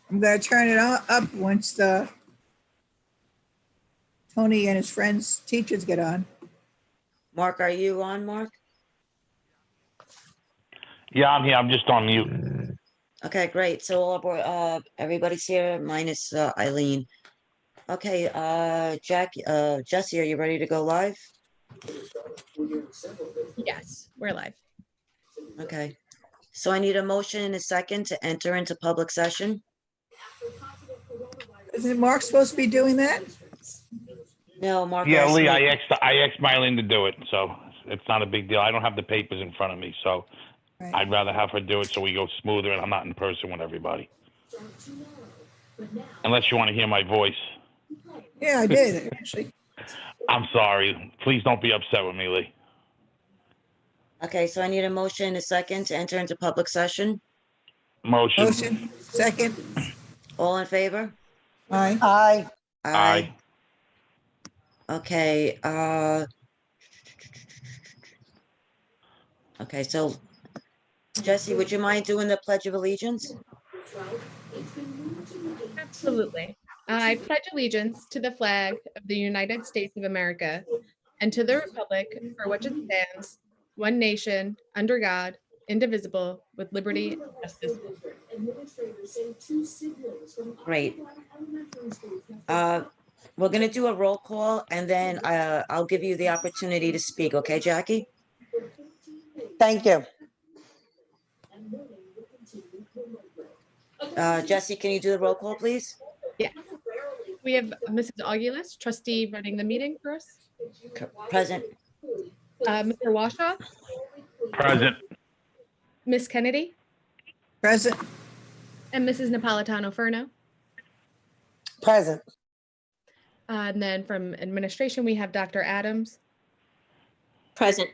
I'm gonna turn it up once the Tony and his friends, teachers get on. Mark, are you on, Mark? Yeah, I'm here. I'm just on mute. Okay, great. So all aboard, everybody's here minus Eileen. Okay, Jesse, are you ready to go live? Yes, we're live. Okay. So I need a motion and a second to enter into public session. Isn't Mark supposed to be doing that? No, Mark. Yeah, asked Lee, me- I asked Mylene to do it, so it's not a big deal. I don't have the papers in front of me, so Right. I'd rather have her do it so we go smoother and I'm not in person with everybody. Unless you want to hear my voice. Yeah, I did, actually. I'm sorry. Please don't be upset with me, Lee. Okay, so I need a motion and a second to enter into public session. Motion. Motion, second. All in favor? Aye. Aye. Aye. Okay, okay, so Jesse, would you mind doing the Pledge of Allegiance? Absolutely. I pledge allegiance to the flag of the United States of America and to the republic for which it stands, one nation, under God, indivisible, with liberty and justice. Great. We're gonna do a roll call and then I'll give you the opportunity to speak, okay, Jackie? Thank you. Jesse, can you do the roll call, please? We have Mrs. Augulus, trustee running the meeting for us. Present. Mr. Washaw, Present. Miss Kennedy, Present. and Mrs. Napolitano Furno. Present. And then from administration, we have Dr. Adams, Present.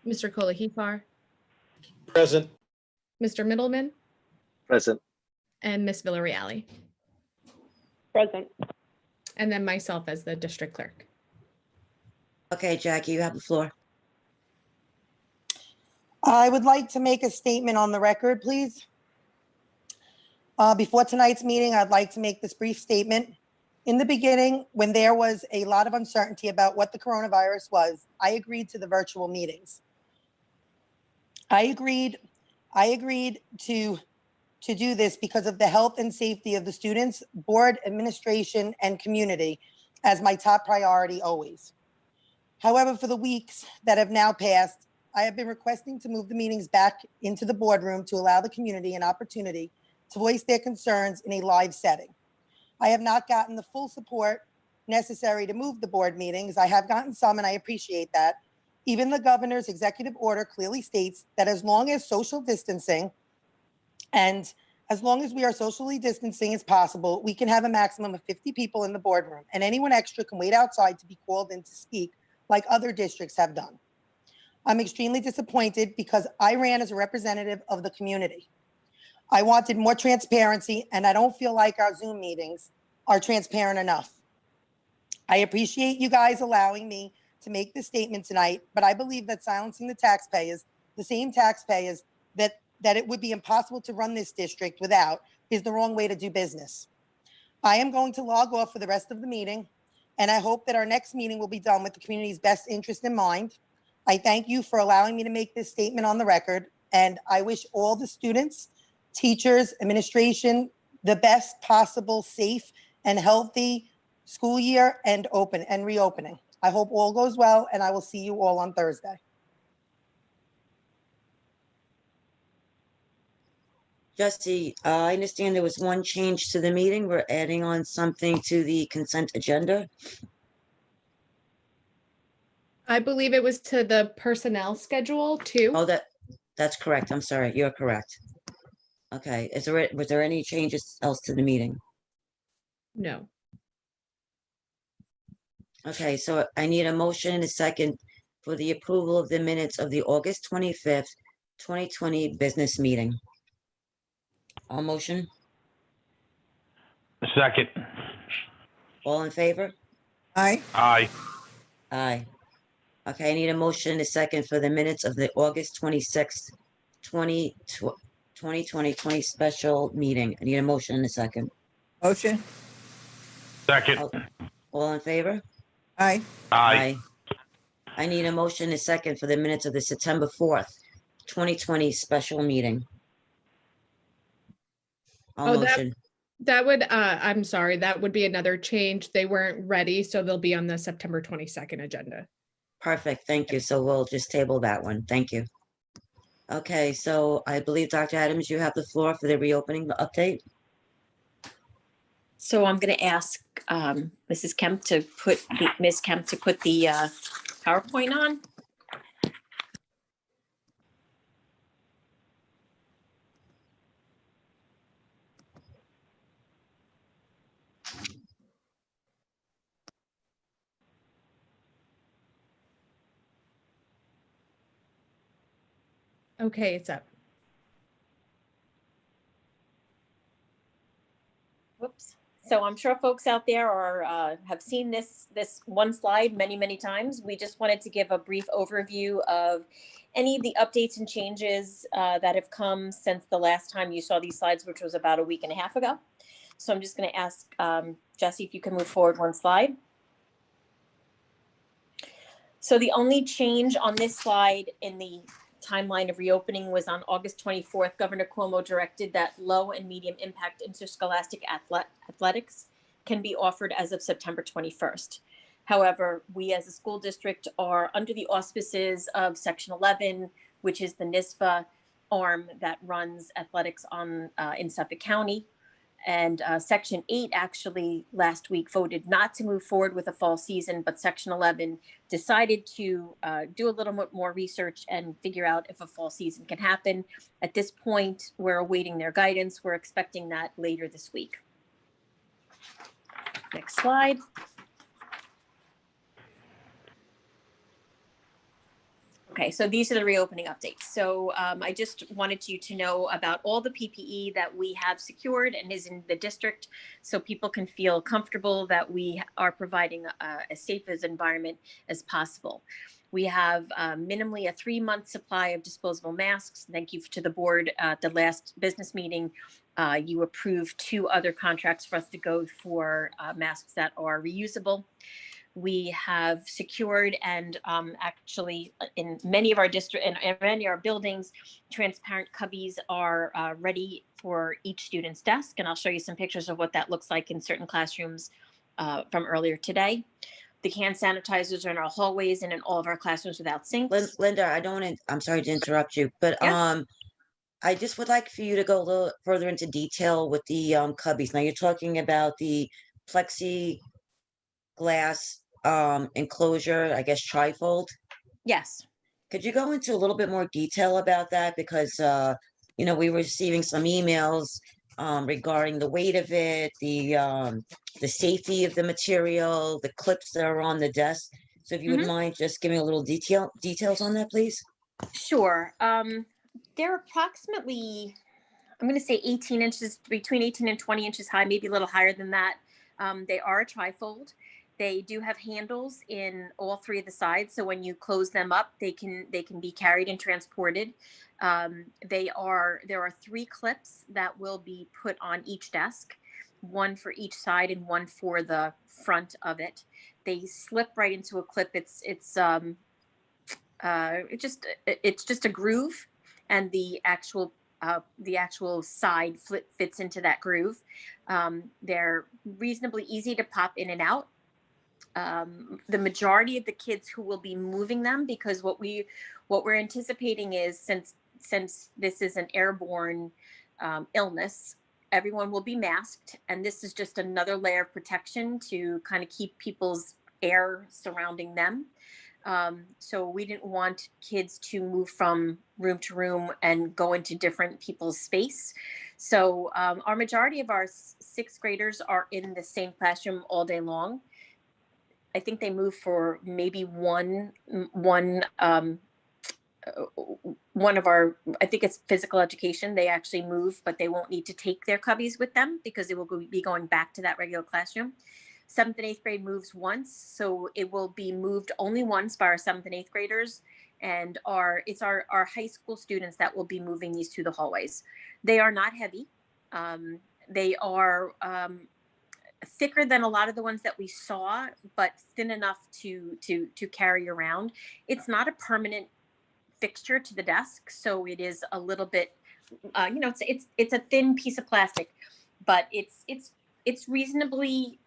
Mr. Kolahifar, Present. Mr. Middleman, Present. and Miss Villarreal. Present. And then myself as the district clerk. Okay, Jackie, you have the floor. I would like to make a statement on the record, please. Before tonight's meeting, I'd like to make this brief statement. In the beginning, when there was a lot of uncertainty about what the coronavirus was, I agreed to the virtual meetings. I agreed to do this because of the health and safety of the students, board, administration, and community as my top priority always. However, for the weeks that have now passed, I have been requesting to move the meetings back into the boardroom to allow the community an opportunity to voice their concerns in a live setting. I have not gotten the full support necessary to move the board meetings. I have gotten some, and I appreciate that. Even the governor's executive order clearly states that as long as social distancing and as long as we are socially distancing as possible, we can have a maximum of 50 people in the boardroom, and anyone extra can wait outside to be called in to speak like other districts have done. I'm extremely disappointed because I ran as a representative of the community. I wanted more transparency, and I don't feel like our Zoom meetings are transparent enough. I appreciate you guys allowing me to make this statement tonight, but I believe that silencing the taxpayers, the same taxpayers that it would be impossible to run this district without, is the wrong way to do business. I am going to log off for the rest of the meeting, and I hope that our next meeting will be done with the community's best interest in mind. I thank you for allowing me to make this statement on the record, and I wish all the students, teachers, administration, the best possible safe and healthy school year and reopening. I hope all goes well, and I will see you all on Thursday. Jesse, I understand there was one change to the meeting. We're adding on something to the consent agenda. I believe it was to the personnel schedule too. Oh, that's correct. I'm sorry. You're correct. Okay, was there any changes else to the meeting? No. Okay, so I need a motion and a second for the approval of the minutes of the August 25th, 2020 business meeting. All motion, Second. all in favor? Aye. Aye. Aye. Okay, I need a motion and a second for the minutes of the August 26th, 2020 special meeting. I need a motion in a second. Motion. Second. All in favor? Aye. Aye. I need a motion in a second for the minutes of the September 4th, 2020 special meeting. All Oh, that- motion. That would, I'm sorry, that would be another change. They weren't ready, so they'll be on the September 22nd agenda. Perfect, thank you. So we'll just table that one. Thank you. Okay, so I believe, Dr. Adams, you have the floor for the reopening update. So I'm going to ask Ms. Kemp to put the PowerPoint on. Okay, it's up. Whoops. So I'm sure folks out there are have seen this one slide many times. We just wanted to give a brief overview of any of the updates and changes that have come since the last time you saw these slides, which was about a week and a half ago. So I'm just going to ask Jesse if you can move forward one slide. So the only change on this slide in the timeline of reopening was on August 24th. Governor Cuomo directed that low and medium impact interscholastic athletics can be offered as of September 21st. However, we as a school district are under the auspices of Section 11, which is the NISBA arm that runs athletics in Suffolk County. And Section 8 actually last week voted not to move forward with a fall season, but Section 11 decided to do a little bit more research and figure out if a fall season can happen. At this point, we're awaiting their guidance. We're expecting that later this week. Next slide. Okay, so these are the reopening updates. So I just wanted you to know about all the PPE that we have secured and is in the district, so people can feel comfortable that we are providing as safe as environment as possible. We have minimally a 3-month supply of disposable masks. Thank you to the board at the last business meeting. You approved 2 other contracts for us to go for masks that are reusable. We have secured and actually in many of our district and many of our buildings, transparent cubbies are ready for each student's desk. And I'll show you some pictures of what that looks like in certain classrooms from earlier today. The hand sanitizers are in our hallways and in all of our classrooms without sinks. Linda, I'm sorry to interrupt you, but Yeah. I just would like for you to go a little further into detail with the cubbies. Now you're talking about the plexiglass enclosure, I guess trifold. Yes. Could you go into a little bit more detail about that? Because we were receiving some emails regarding the weight of it, the safety of the material, the clips that are on the desk. So if you would mind just giving a little details on that, please. Sure. They're approximately, I'm going to say 18 inches, between 18 and 20 inches high, maybe a little higher than that. They are a trifold. They do have handles in all 3 of the sides. So when you close them up, they can be carried and transported. There are 3 clips that will be put on each desk, 1 for each side and 1 for the front of it. They slip right into a clip. It's just a groove, and the actual side fits into that groove. They're reasonably easy to pop in and out. The majority of the kids who will be moving them, because what we're anticipating is since this is an airborne illness, everyone will be masked, and this is just another layer of protection to kind of keep people's air surrounding them. So we didn't want kids to move from room to room and go into different people's space. So our majority of our 6th graders are in the same classroom all day long. I think they move for maybe one of our, I think it's physical education. They actually move, but they won't need to take their cubbies with them because they will be going back to that regular classroom. 7th and 8th grade moves once, so it will be moved only once by our 7th and 8th graders. and it's our high school students that will be moving these to the hallways. They are not heavy. They are thicker than a lot of the ones that we saw, but thin enough to carry around. It's not a permanent fixture to the desk, so it is a little bit, it's a thin piece of plastic, but it's reasonably,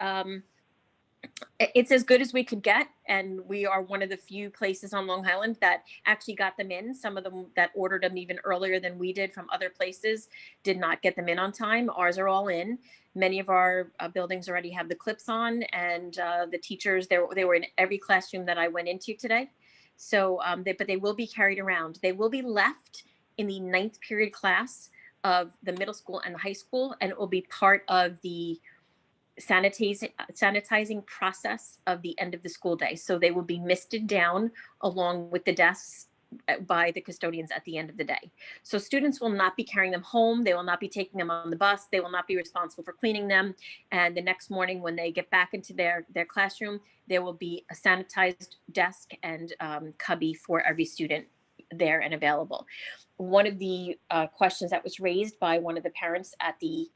it's as good as we could get, and we are one of the few places on Long Island that actually got them in. Some of them that ordered them even earlier than we did from other places did not get them in on time. Ours are all in. Many of our buildings already have the clips on, and the teachers, they were in every classroom that I went into today. So, but they will be carried around. They will be left in the 9th period class of the middle school and the high school, and it will be part of the sanitizing process of the end of the school day. So they will be misted down along with the desks by the custodians at the end of the day. So students will not be carrying them home. They will not be taking them on the bus. They will not be responsible for cleaning them. And the next morning when they get back into their classroom, there will be a sanitized desk and cubby for every student there and available. One of the questions that was raised by one of the parents at the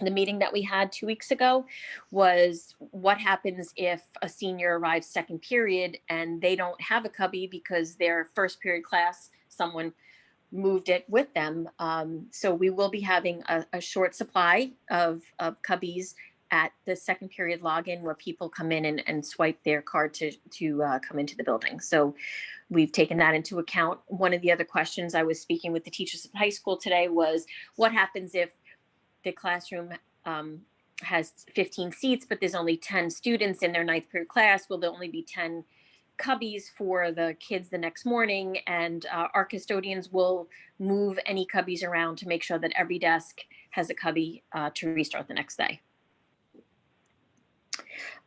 meeting that we had 2 weeks ago was, what happens if a senior arrives second period and they don't have a cubby because their first period class, someone moved it with them. So we will be having a short supply of cubbies at the second period login, where people come in and swipe their card to come into the building. So we've taken that into account. One of the other questions, I was speaking with the teachers at high school today, was what happens if the classroom has 15 seats, but there's only 10 students in their 9th period class? Will there only be 10 cubbies for the kids the next morning? And our custodians will move any cubbies around to make sure that every desk has a cubby to restart the next day.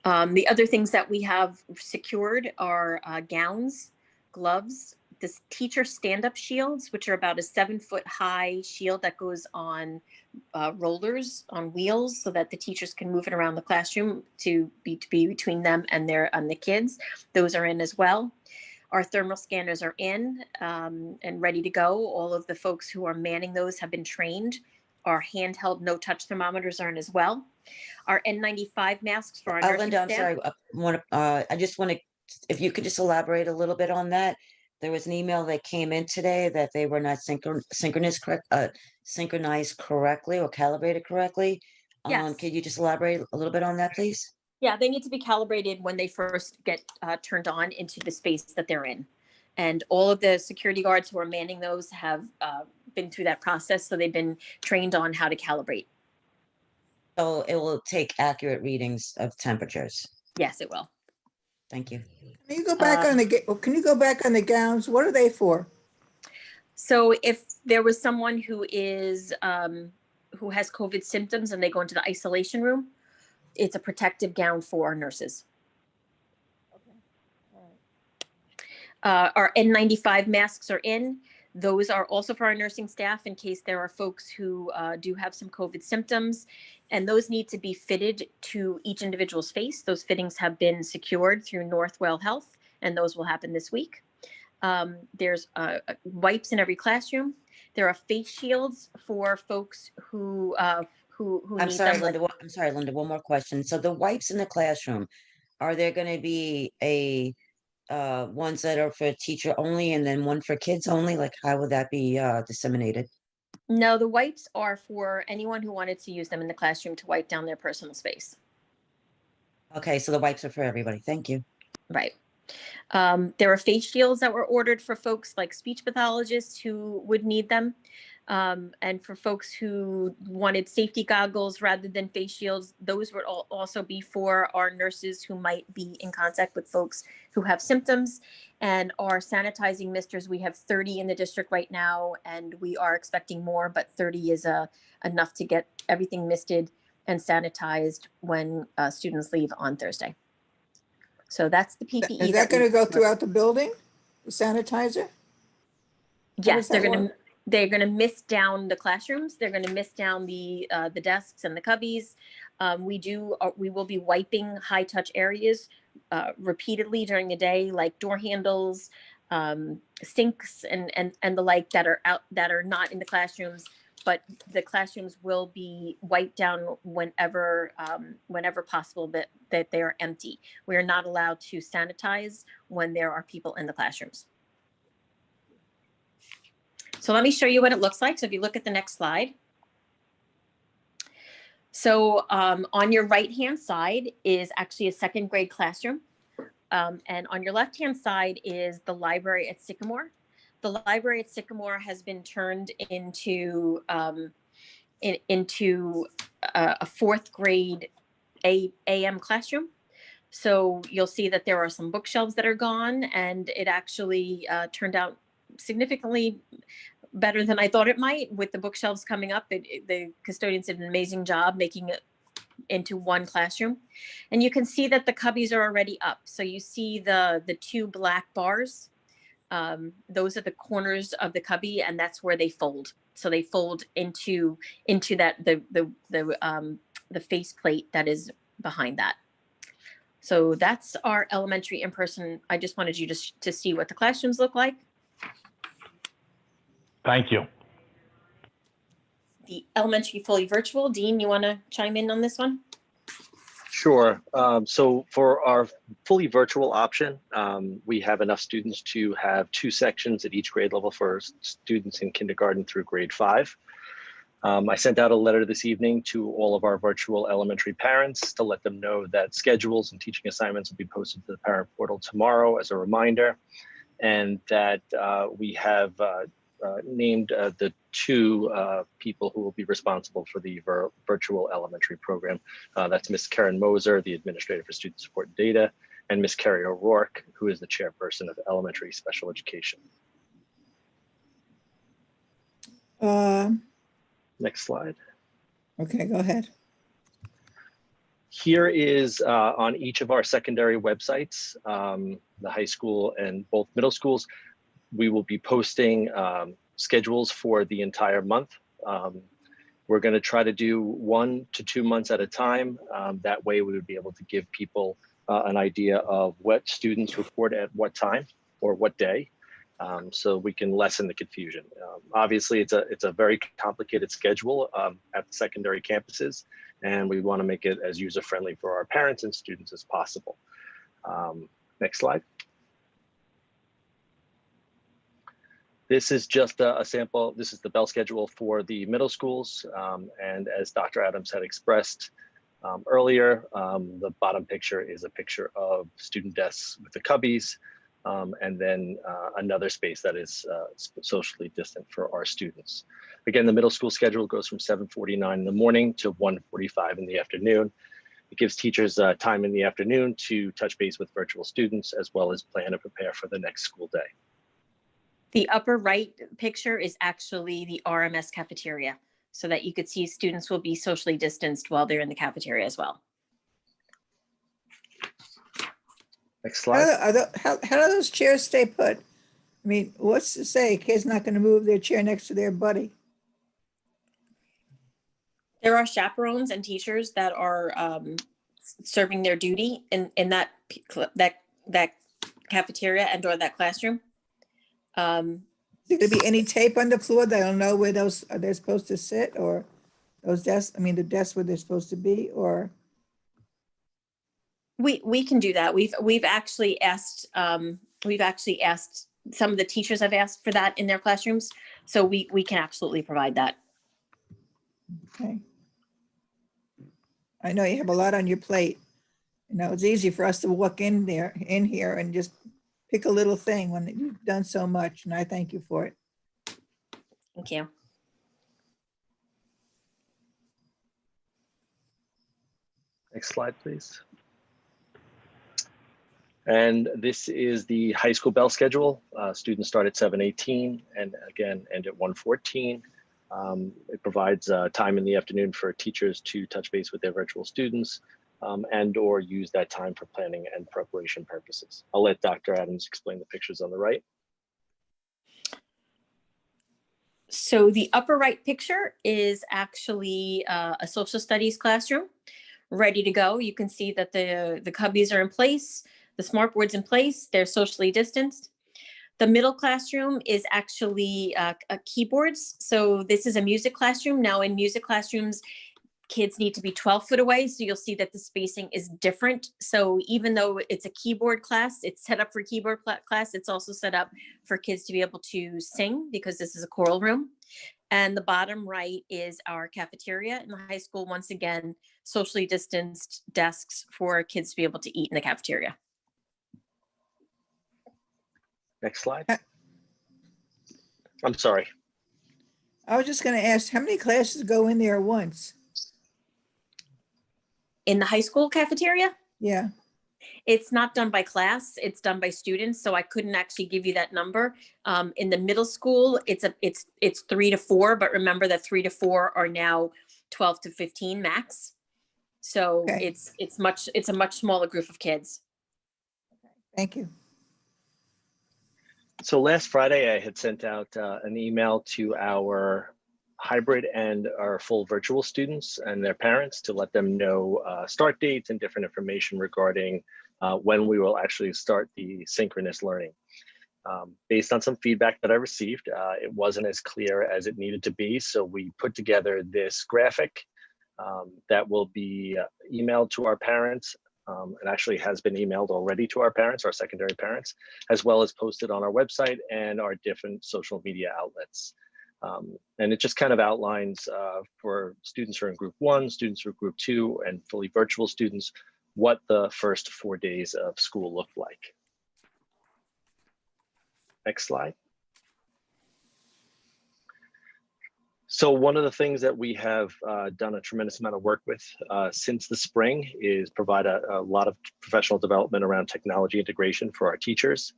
The other things that we have secured are gowns, gloves, this teacher stand-up shields, which are about a 7-foot high shield that goes on rollers on wheels, so that the teachers can move it around the classroom to be between them and the kids. Those are in as well. Our thermal scanners are in and ready to go. All of the folks who are manning those have been trained. Our handheld no-touch thermometers are in as well. Our N95 masks for our nursing Linda, I'm staff. sorry. I just want to, if you could just elaborate a little bit on that. There was an email that came in today that they were not synchronized correctly or calibrated correctly. Yes. Could you just elaborate a little bit on that, please? Yeah, they need to be calibrated when they first get turned on into the space that they're in. And all of the security guards who are manning those have been through that process. So they've been trained on how to calibrate. So it will take accurate readings of temperatures. Yes, it will. Thank you. Can you go back on the gowns? What are they for? So if there was someone who is who has COVID symptoms and they go into the isolation room, it's a protective gown for our nurses. Our N95 masks are in. Those are also for our nursing staff in case there are folks who do have some COVID symptoms, and those need to be fitted to each individual's face. Those fittings have been secured through Northwell Health, and those will happen this week. There's wipes in every classroom. There are face shields for folks who I'm need sorry, them. Linda. I'm sorry, Linda. One more question. So the wipes in the classroom, are there going to be ones that are for teacher only and then one for kids only? Like, how would that be disseminated? No, the wipes are for anyone who wanted to use them in the classroom to wipe down their personal space. Okay, so the wipes are for everybody. Thank you. Right. There are face shields that were ordered for folks like speech pathologists who would need them. And for folks who wanted safety goggles rather than face shields, those would also be for our nurses who might be in contact with folks who have symptoms. And our sanitizing misters, we have 30 in the district right now, and we are expecting more, but 30 is enough to get everything misted and sanitized when students leave on Thursday. So that's the PPE. Is that going to go throughout the building, the sanitizer? Yes, How does that they're going to mist down the classrooms. They're going to mist down the desks and the cubbies. We will be wiping high touch areas repeatedly during the day, like door handles, sinks and the like that are out, that are not in the classrooms, but the classrooms will be wiped down whenever possible, that they are empty. We are not allowed to sanitize when there are people in the classrooms. So let me show you what it looks like. So if you look at the next slide. So on your right-hand side is actually a second grade classroom. And on your left-hand side is the library at Sycamore. The library at Sycamore has been turned into a fourth grade AM classroom. So you'll see that there are some bookshelves that are gone, and it actually turned out significantly better than I thought it might with the bookshelves coming up. The custodians did an amazing job making it into one classroom. And you can see that the cubbies are already up. So you see the two black bars. Those are the corners of the cubby, and that's where they fold. So they fold into that the faceplate that is behind that. So that's our elementary in person. I just wanted you to see what the classrooms look like. Thank you. The elementary fully virtual. Dean, you want to chime in on this one? Sure. So for our fully virtual option, we have enough students to have 2 sections at each grade level for students in kindergarten through grade 5. I sent out a letter this evening to all of our virtual elementary parents to let them know that schedules and teaching assignments will be posted to the parent portal tomorrow as a reminder, and that we have named the 2 people who will be responsible for the virtual elementary program. That's Miss Karen Moser, the Administrator for Student Support and Data, and Miss Carrie O'Rourke, who is the Chairperson of Elementary Special Education. Next slide. Okay, go ahead. Here is on each of our secondary websites, the high school and both middle schools, we will be posting schedules for the entire month. We're going to try to do 1 to 2 months at a time. That way we would be able to give people an idea of what students report at what time or what day, so we can lessen the confusion. Obviously, it's a very complicated schedule at the secondary campuses, and we want to make it as user-friendly for our parents and students as possible. Next slide. This is just a sample. This is the bell schedule for the middle schools. And as Dr. Adams had expressed earlier, the bottom picture is a picture of student desks with the cubbies, and then another space that is socially distant for our students. Again, the middle school schedule goes from 7:49 in the morning to 1:45 in the afternoon. It gives teachers time in the afternoon to touch base with virtual students, as well as plan and prepare for the next school day. The upper right picture is actually the RMS cafeteria, so that you could see students will be socially distanced while they're in the cafeteria as well. Next slide. How do those chairs stay put? I mean, what's to say a kid's not going to move their chair next to their buddy? There are chaperones and teachers that are serving their duty in that cafeteria and or that classroom. Is there going to be any tape on the floor? They'll know where they're supposed to sit, or those desks, I mean, the desks where they're supposed to be, or? We can do that. We've actually asked some of the teachers have asked for that in their classrooms. So we can absolutely provide that. Okay. I know you have a lot on your plate. You know, it's easy for us to walk in here and just pick a little thing when you've done so much, and I thank you for it. Thank you. Next slide, please. And this is the high school bell schedule. Students start at 7:18 and again end at 1:14. It provides time in the afternoon for teachers to touch base with their virtual students and or use that time for planning and preparation purposes. I'll let Dr. Adams explain the pictures on the right. So the upper right picture is actually a social studies classroom ready to go. You can see that the cubbies are in place, the smart board's in place, they're socially distanced. The middle classroom is actually keyboards. So this is a music classroom. Now in music classrooms, kids need to be 12 foot away. So you'll see that the spacing is different. So even though it's a keyboard class, it's set up for keyboard class, it's also set up for kids to be able to sing because this is a choral room. And the bottom right is our cafeteria in the high school. Once again, socially distanced desks for kids to be able to eat in the cafeteria. Next slide. I'm sorry. I was just gonna ask, how many classes go in there at once? In the high school cafeteria, Yeah, it's not done by class, it's done by students. So I couldn't actually give you that number. In the middle school, it's 3 to 4, but remember that 3 to 4 are now 12 to 15 max. So Okay. it's a much smaller group of kids. thank you. So last Friday, I had sent out an email to our hybrid and our full virtual students and their parents to let them know start dates and different information regarding when we will actually start the synchronous learning. Based on some feedback that I received, it wasn't as clear as it needed to be. So we put together this graphic that will be emailed to our parents. It actually has been emailed already to our parents, our secondary parents, as well as posted on our website and our different social media outlets. And it just kind of outlines for students who are in group 1, students who are group 2, and fully virtual students, what the first 4 days of school looked like. Next slide. So one of the things that we have done a tremendous amount of work with since the spring is provide a lot of professional development around technology integration for our teachers.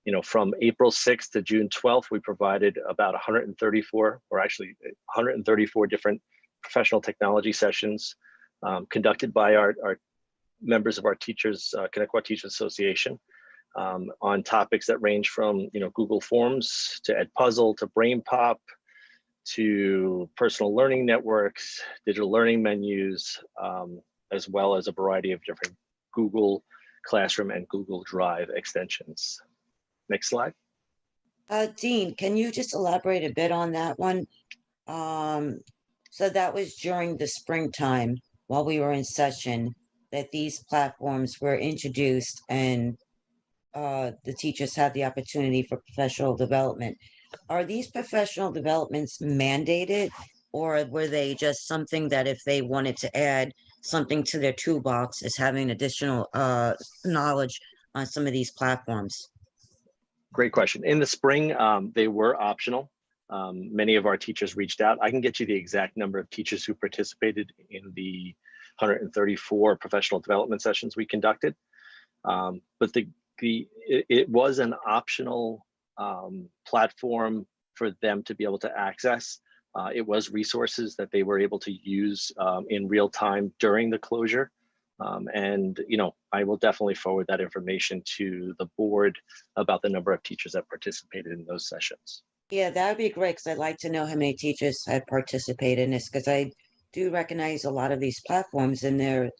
You know, from April 6th to June 12th, we provided about 134, or actually 134 different professional technology sessions conducted by our members of our teachers, Connecticut Teachers Association, on topics that range from, you know, Google Forms to Edpuzzle to BrainPop, to personal learning networks, digital learning menus, as well as a variety of different Google Classroom and Google Drive extensions. Next slide. Dean, can you just elaborate a bit on that one? So that was during the springtime while we were in session that these platforms were introduced and the teachers had the opportunity for professional development. Are these professional developments mandated, or were they just something that if they wanted to add something to their toolbox is having additional knowledge on some of these platforms? Great question. In the spring, they were optional. Many of our teachers reached out. I can get you the exact number of teachers who participated in the 134 professional development sessions we conducted. But it was an optional platform for them to be able to access. It was resources that they were able to use in real time during the closure. And, you know, I will definitely forward that information to the board about the number of teachers that participated in those sessions. Yeah, that would be great because I'd like to know how many teachers had participated in this, because I do recognize a lot of these platforms and they're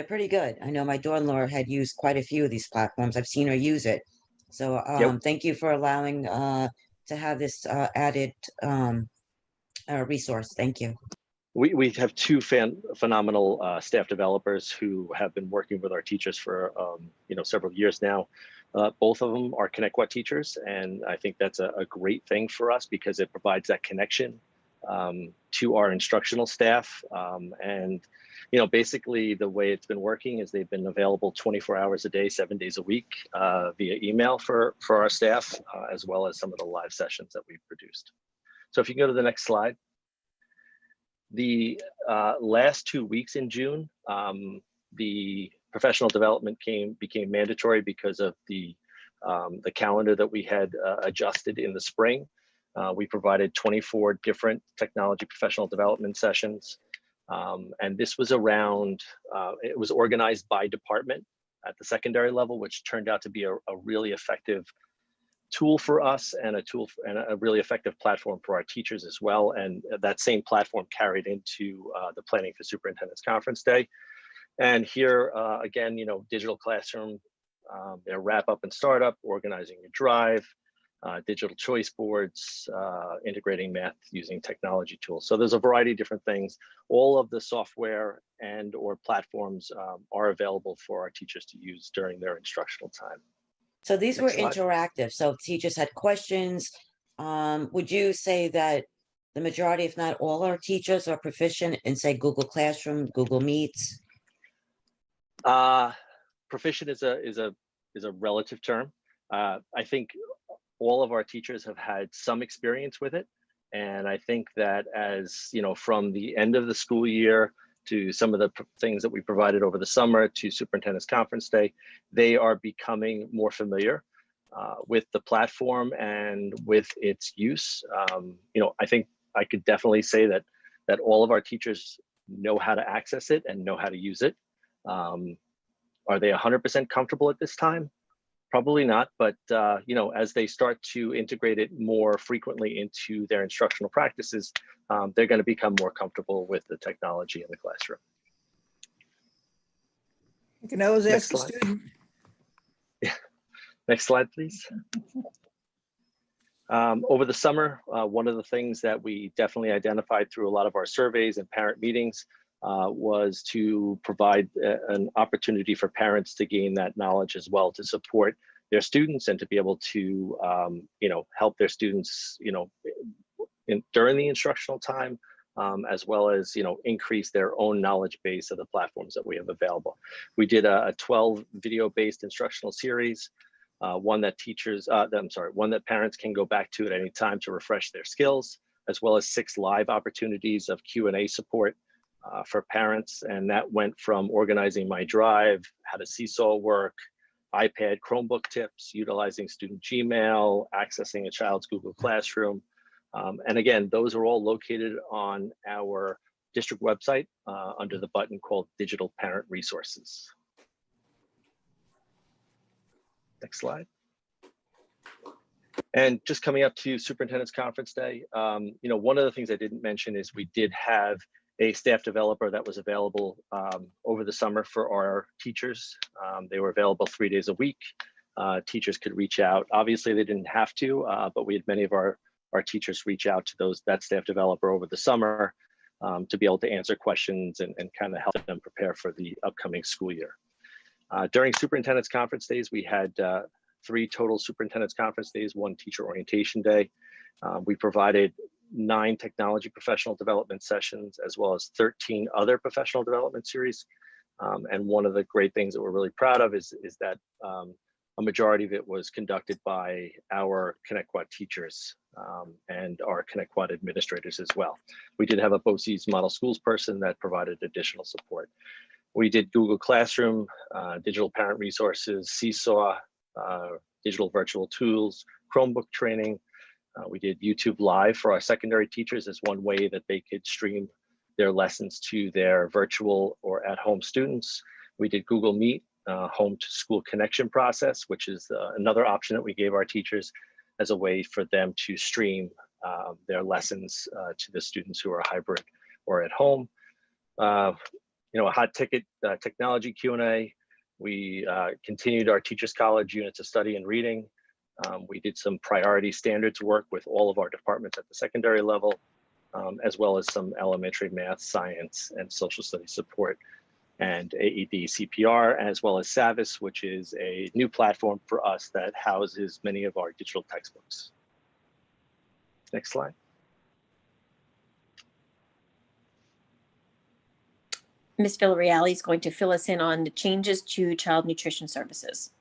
pretty good. I know my daughter-in-law had used quite a few of these platforms. I've seen her use it. So thank you for allowing to have this added resource. Thank you. We have two phenomenal staff developers who have been working with our teachers for you know, several years now. Both of them are Connecticut teachers, and I think that's a great thing for us because it provides that connection to our instructional staff. And you know, basically the way it's been working is they've been available 24 hours a day, 7 days a week via email for our staff, as well as some of the live sessions that we've produced. So if you can go to the next slide. The last 2 weeks in June, the professional development became mandatory because of the calendar that we had adjusted in the spring. We provided 24 different technology professional development sessions. And this was around, it was organized by department at the secondary level, which turned out to be a really effective tool for us and a really effective platform for our teachers as well. And that same platform carried into the Planning for Superintendent's Conference Day. And here again, you know, digital classroom their wrap up and startup, organizing your drive, digital choice boards, integrating math using technology tools. So there's a variety of different things. All of the software and or platforms are available for our teachers to use during their instructional time. So these were Next slide. interactive. So if teachers had questions. Would you say that the majority, if not all, our teachers are proficient in, say, Google Classroom, Google Meets? Proficient is a relative term. I think all of our teachers have had some experience with it, and I think that as you know, from the end of the school year to some of the things that we provided over the summer to Superintendent's Conference Day, they are becoming more familiar with the platform and with its use. You know, I think I could definitely say that all of our teachers know how to access it and know how to use it. Are they 100% comfortable at this time? Probably not, but you know, as they start to integrate it more frequently into their instructional practices, they're going to become more comfortable with the technology in the classroom. You can always Next ask a slide. student. Next slide, please. Over the summer, one of the things that we definitely identified through a lot of our surveys and parent meetings was to provide an opportunity for parents to gain that knowledge as well, to support their students and to be able to, you know, help their students, you know, during the instructional time, as well as, you know, increase their own knowledge base of the platforms that we have available. We did a 12 video-based instructional series. One that parents can go back to at any time to refresh their skills, as well as 6 live opportunities of Q&A support for parents. And that went from organizing my drive, how to Seesaw work, iPad, Chromebook tips, utilizing student Gmail, accessing a child's Google Classroom. And again, those are all located on our district website under the button called Digital Parent Resources. Next slide. And just coming up to Superintendent's Conference Day, you know, one of the things I didn't mention is we did have a staff developer that was available over the summer for our teachers. They were available 3 days a week. Teachers could reach out. Obviously, they didn't have to, but we had many of our teachers reach out to that staff developer over the summer to be able to answer questions and kind of help them prepare for the upcoming school year. During Superintendent's Conference Days, we had 3 total Superintendent's Conference Days, 1 teacher orientation day. We provided 9 technology professional development sessions, as well as 13 other professional development series. And one of the great things that we're really proud of is that a majority of it was conducted by our ConnectQuad teachers and our ConnectQuad administrators as well. We did have a BOCES model schools person that provided additional support. We did Google Classroom, digital parent resources, Seesaw, digital virtual tools, Chromebook training. We did YouTube Live for our secondary teachers as one way that they could stream their lessons to their virtual or at-home students. We did Google Meet, home to school connection process, which is another option that we gave our teachers as a way for them to stream their lessons to the students who are hybrid or at home. You know, a hot ticket technology Q&A. We continued our Teachers College units of study and reading. We did some priority standards work with all of our departments at the secondary level, as well as some elementary math, science, and social studies support, and AED CPR, as well as Savvis, which is a new platform for us that houses many of our digital textbooks. Next slide. Ms. Villarreal is going to fill us in on the changes to child nutrition services.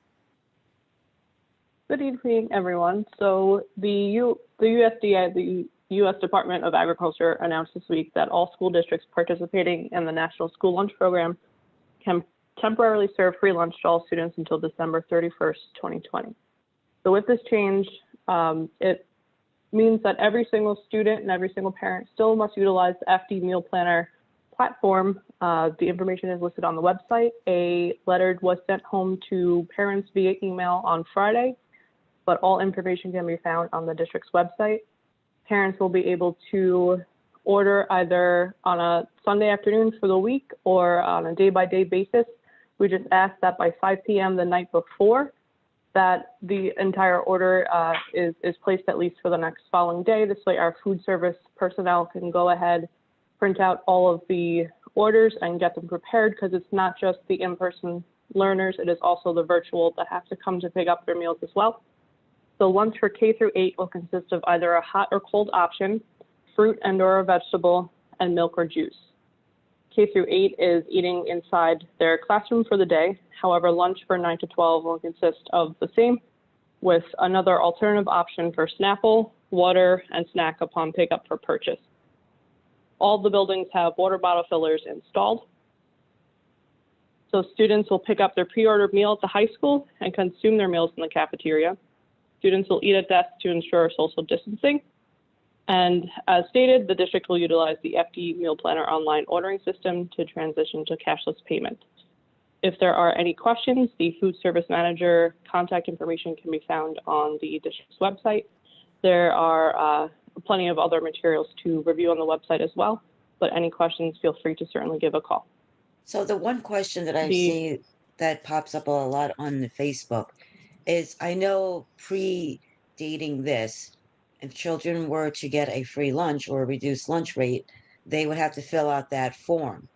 Good evening, everyone. So the USDA, the U.S. Department of Agriculture, announced this week that all school districts participating in the National School Lunch Program can temporarily serve free lunch to all students until December 31st, 2020. So with this change, it means that every single student and every single parent still must utilize the FD Meal Planner platform. The information is listed on the website. A letter was sent home to parents via email on Friday, but all information can be found on the district's website. Parents will be able to order either on a Sunday afternoon for the week or on a day-by-day basis We just ask that by 5 p.m. the night before, that the entire order is placed at least for the next following day. This way our food service personnel can go ahead, print out all of the orders and get them prepared, because it's not just the in-person learners, it is also the virtual that have to come to pick up their meals as well. So lunch for K through 8 will consist of either a hot or cold option, fruit and or a vegetable, and milk or juice. K through 8 is eating inside their classroom for the day. However, lunch for 9 to 12 will consist of the same, with another alternative option for Snapple, water, and snack upon pickup for purchase. All the buildings have water bottle fillers installed. So students will pick up their pre-ordered meal at the high school and consume their meals in the cafeteria. Students will eat at desk to ensure social distancing. And as stated, the district will utilize the FD Meal Planner online ordering system to transition to cashless payment. If there are any questions, the food service manager contact information can be found on the district's website. There are plenty of other materials to review on the website as well, but any questions, feel free to certainly give a call. So the one question that I see that pops up a lot on the Facebook is, I know predating this, if children were to get a free lunch or a reduced lunch rate, they would have to fill out that form.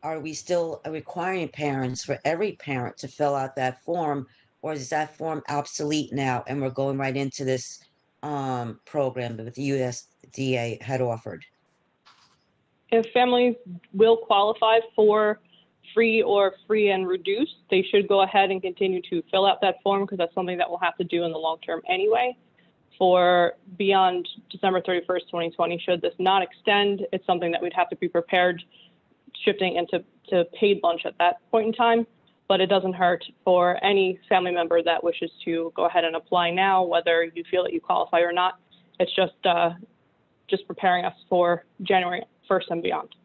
Are we still requiring parents, for every parent, to fill out that form, or is that form obsolete now and we're going right into this program that the USDA had offered? If families will qualify for free or free and reduced, they should go ahead and continue to fill out that form, because that's something that we'll have to do in the long term anyway. For beyond December 31st, 2020, should this not extend, it's something that we'd have to be prepared shifting into paid lunch at that point in time. But it doesn't hurt for any family member that wishes to go ahead and apply now, whether you feel that you qualify or not. It's just preparing us for January 1st and beyond.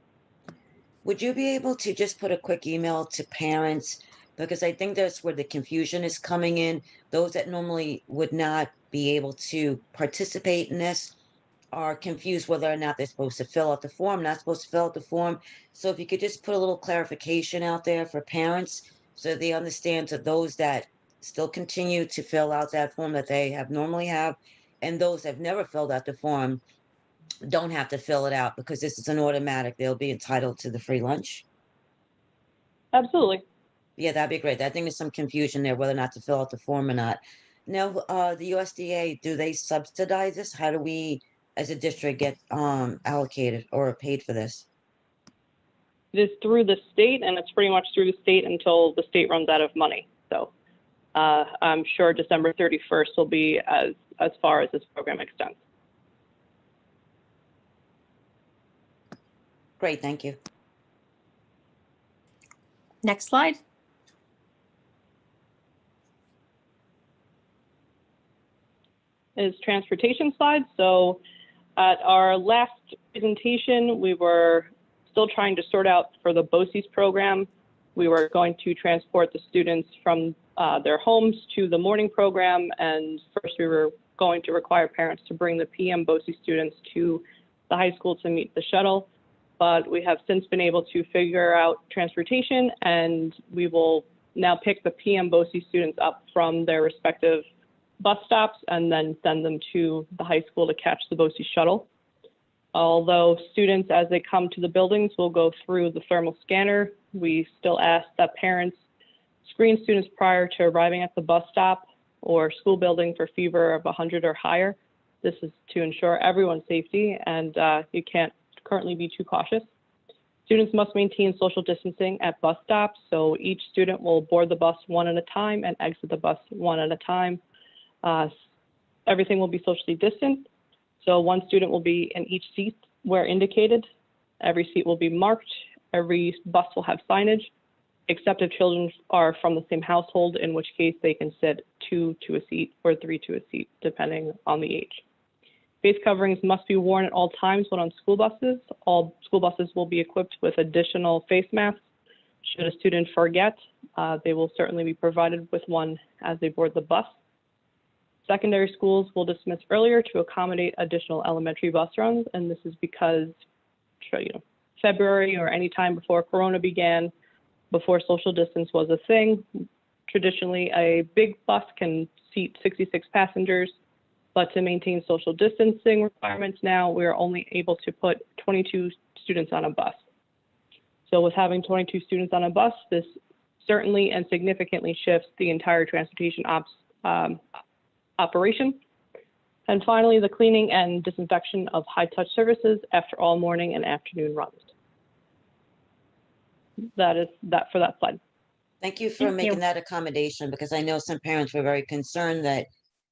Would you be able to just put a quick email to parents? Because I think that's where the confusion is coming in. Those that normally would not be able to participate in this are confused whether or not they're supposed to fill out the form, not supposed to fill out the form. So if you could just put a little clarification out there for parents so they understand, to those that still continue to fill out that form that they have normally have, and those that have never filled out the form don't have to fill it out, because this is an automatic, they'll be entitled to the free lunch. Absolutely. Yeah, that'd be great. I think there's some confusion there whether or not to fill out the form or not. Now, the USDA, do they subsidize this? How do we, as a district, get allocated or paid for this? It is through the state, and it's pretty much through the state until the state runs out of money. So I'm sure December 31st will be as far as this program extends. Great, thank you. Next slide. Is transportation slide. So at our last presentation, we were still trying to sort out for the BOCES program. We were going to transport the students from their homes to the morning program. And first we were going to require parents to bring the PM BOCES students to the high school to meet the shuttle. But we have since been able to figure out transportation, and we will now pick the PM BOCES students up from their respective bus stops and then send them to the high school to catch the BOCES shuttle. Although students, as they come to the buildings, will go through the thermal scanner, we still ask that parents screen students prior to arriving at the bus stop or school building for fever of 100 or higher. This is to ensure everyone's safety, and you can't currently be too cautious. Students must maintain social distancing at bus stops, so each student will board the bus one at a time and exit the bus one at a time. Everything will be socially distant, so one student will be in each seat where indicated. Every seat will be marked. Every bus will have signage, except if children are from the same household, in which case they can sit 2 to a seat or 3 to a seat, depending on the age. Face coverings must be worn at all times when on school buses. All school buses will be equipped with additional face masks. Should a student forget, they will certainly be provided with one as they board the bus. Secondary schools will dismiss earlier to accommodate additional elementary bus runs, and this is because February or any time before Corona began, before social distance was a thing. Traditionally, a big bus can seat 66 passengers, but to maintain social distancing requirements now, we are only able to put 22 students on a bus. So with having 22 students on a bus, this certainly and significantly shifts the entire transportation operation. And finally, the cleaning and disinfection of high-touch services after all morning and afternoon runs. That is that for that slide. Thank you for Thank you. making that accommodation, because I know some parents were very concerned that,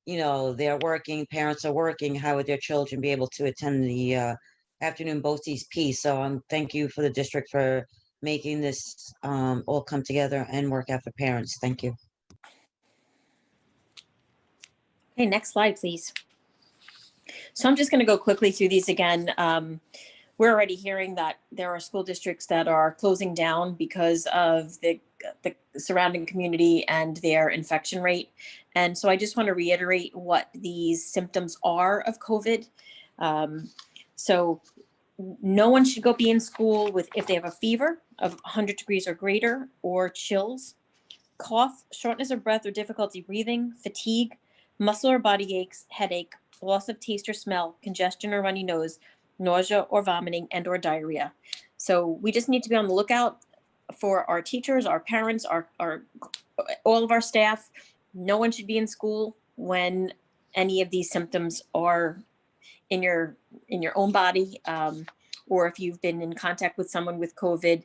you know, they're working, parents are working, how would their children be able to attend the afternoon BOCES piece? So thank you for the district for making this all come together and work out for parents. Thank you. Okay, next slide, please. So I'm just going to go quickly through these again. We're already hearing that there are school districts that are closing down because of the surrounding community and their infection rate. And so I just want to reiterate what these symptoms are of COVID. So no one should go be in school if they have a fever of 100 degrees or greater, or chills, cough, shortness of breath or difficulty breathing, fatigue, muscle or body aches, headache, loss of taste or smell, congestion or runny nose, nausea or vomiting, and or diarrhea. So we just need to be on the lookout for our teachers, our parents, our all of our staff. No one should be in school when any of these symptoms are in your own body, or if you've been in contact with someone with COVID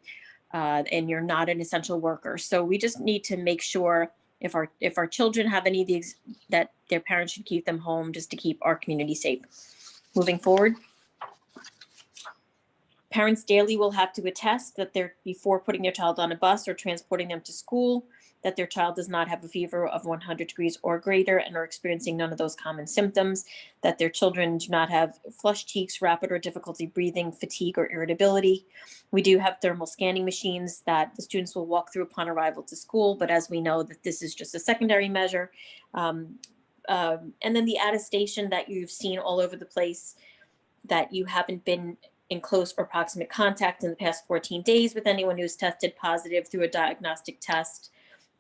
and you're not an essential worker. So we just need to make sure if our children have any of these, that their parents should keep them home just to keep our community safe. Moving forward. Parents daily will have to attest that before putting their child on a bus or transporting them to school, that their child does not have a fever of 100 degrees or greater and are experiencing none of those common symptoms, that their children do not have flushed cheeks, rapid or difficulty breathing, fatigue, or irritability. We do have thermal scanning machines that the students will walk through upon arrival to school, but as we know that this is just a secondary measure. And then the attestation that you've seen all over the place, that you haven't been in close or proximate contact in the past 14 days with anyone who's tested positive through a diagnostic test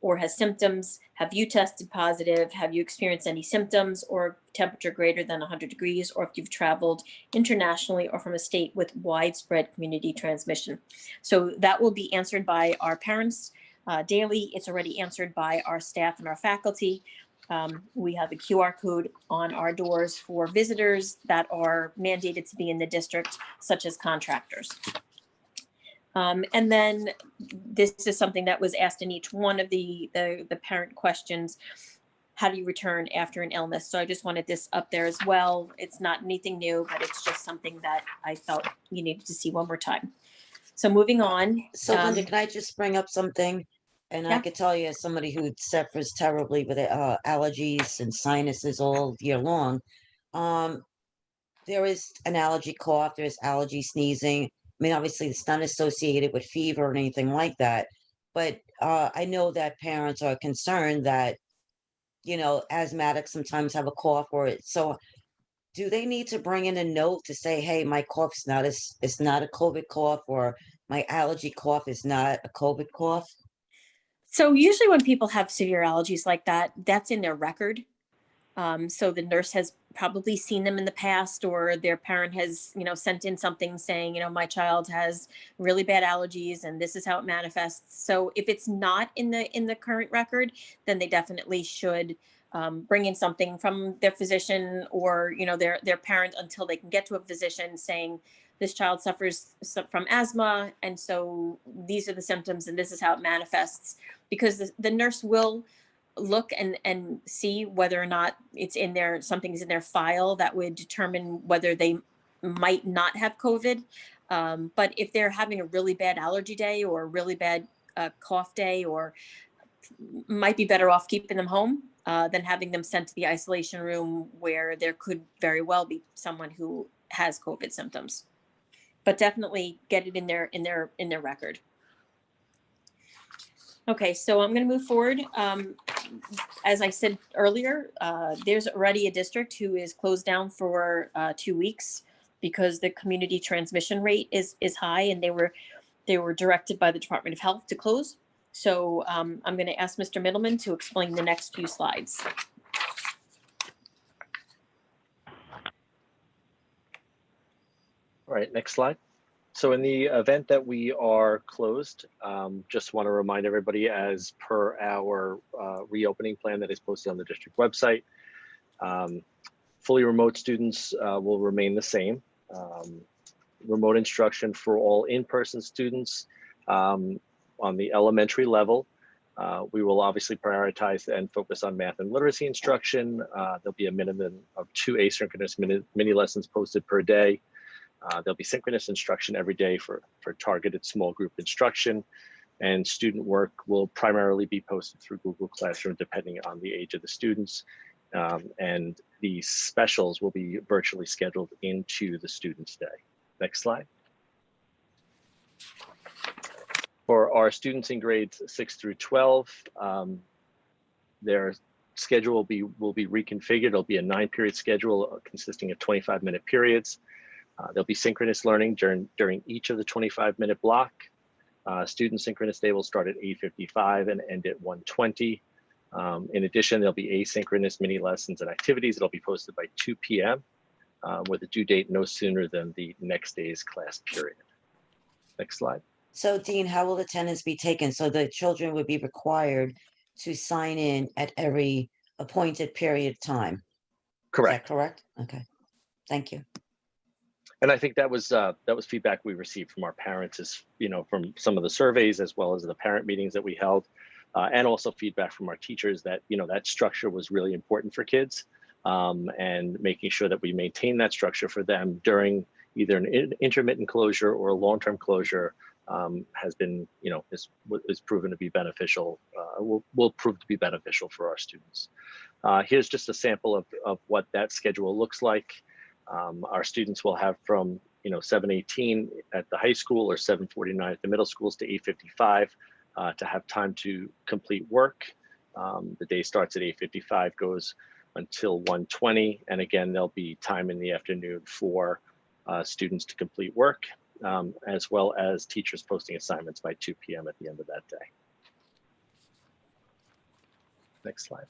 or has symptoms. Have you tested positive? Have you experienced any symptoms or temperature greater than 100 degrees, or if you've traveled internationally or from a state with widespread community transmission? So that will be answered by our parents daily. It's already answered by our staff and our faculty. We have a QR code on our doors for visitors that are mandated to be in the district, such as contractors. And then this is something that was asked in each one of the parent questions. How do you return after an illness? So I just wanted this up there as well. It's not anything new, but it's just something that I felt you needed to see one more time. So moving on. So Linda, can I just bring up something? And I Yeah. could tell you, as somebody who suffers terribly with allergies and sinuses all year long, there is an allergy cough, there's allergy sneezing. I mean, obviously, it's not associated with fever or anything like that. But I know that parents are concerned that, you know, asthmatics sometimes have a cough, so do they need to bring in a note to say, hey, my cough's it's not a COVID cough, or my allergy cough is not a COVID cough? So usually when people have severe allergies like that, that's in their record. So the nurse has probably seen them in the past, or their parent has, sent in something saying, my child has really bad allergies and this is how it manifests. So if it's not in the current record, then they definitely should bring in something from their physician or, their parent until they can get to a physician saying, this child suffers from asthma, and so these are the symptoms and this is how it manifests, because the nurse will look and see whether or not it's in there, something's in their file that would determine whether they might not have COVID. But if they're having a really bad allergy day or a really bad cough day, or might be better off keeping them home than having them sent to the isolation room where there could very well be someone who has COVID symptoms. But definitely get it in their record. Okay, so I'm going to move forward. As I said earlier, there's already a district who is closed down for 2 weeks because the community transmission rate is high, and they were directed by the Department of Health to close. So I'm going to ask Mr. Middleman to explain the next few slides. All right, next slide. So in the event that we are closed, just want to remind everybody, as per our reopening plan that is posted on the district website, fully remote students will remain the same. Remote instruction for all in-person students on the elementary level. We will obviously prioritize and focus on math and literacy instruction. There'll be a minimum of 2 asynchronous mini lessons posted per day. There'll be synchronous instruction every day for targeted small group instruction, and student work will primarily be posted through Google Classroom depending on the age of the students. And the specials will be virtually scheduled into the student's day. Next slide. For our students in grades 6 through 12, their schedule will be reconfigured. It'll be a 9-period schedule consisting of 25-minute periods. There'll be synchronous learning during each of the 25-minute block. Student synchronous day will start at 8:55 and end at 1:20. In addition, there'll be asynchronous mini lessons and activities that'll be posted by 2 p.m. With a due date no sooner than the next day's class period. Next slide. So Dean, how will attendance be taken? So the children would be required to sign in at every appointed period of time? Correct. Is that correct? Okay, thank you. And I think that was feedback we received from our parents, is, from some of the surveys as well as the parent meetings that we held, and also feedback from our teachers that, that structure was really important for kids, and making sure that we maintain that structure for them during either an intermittent closure or a long-term closure has been, is proven to be beneficial, will prove to be beneficial for our students. Here's just a sample of what that schedule looks like. Our students will have from 7:18 at the high school or 7:49 at the middle schools to 8:55 to have time to complete work. The day starts at 8:55, goes until 1:20, and again there'll be time in the afternoon for students to complete work, as well as teachers posting assignments by 2 p.m. at the end of that day. Next slide.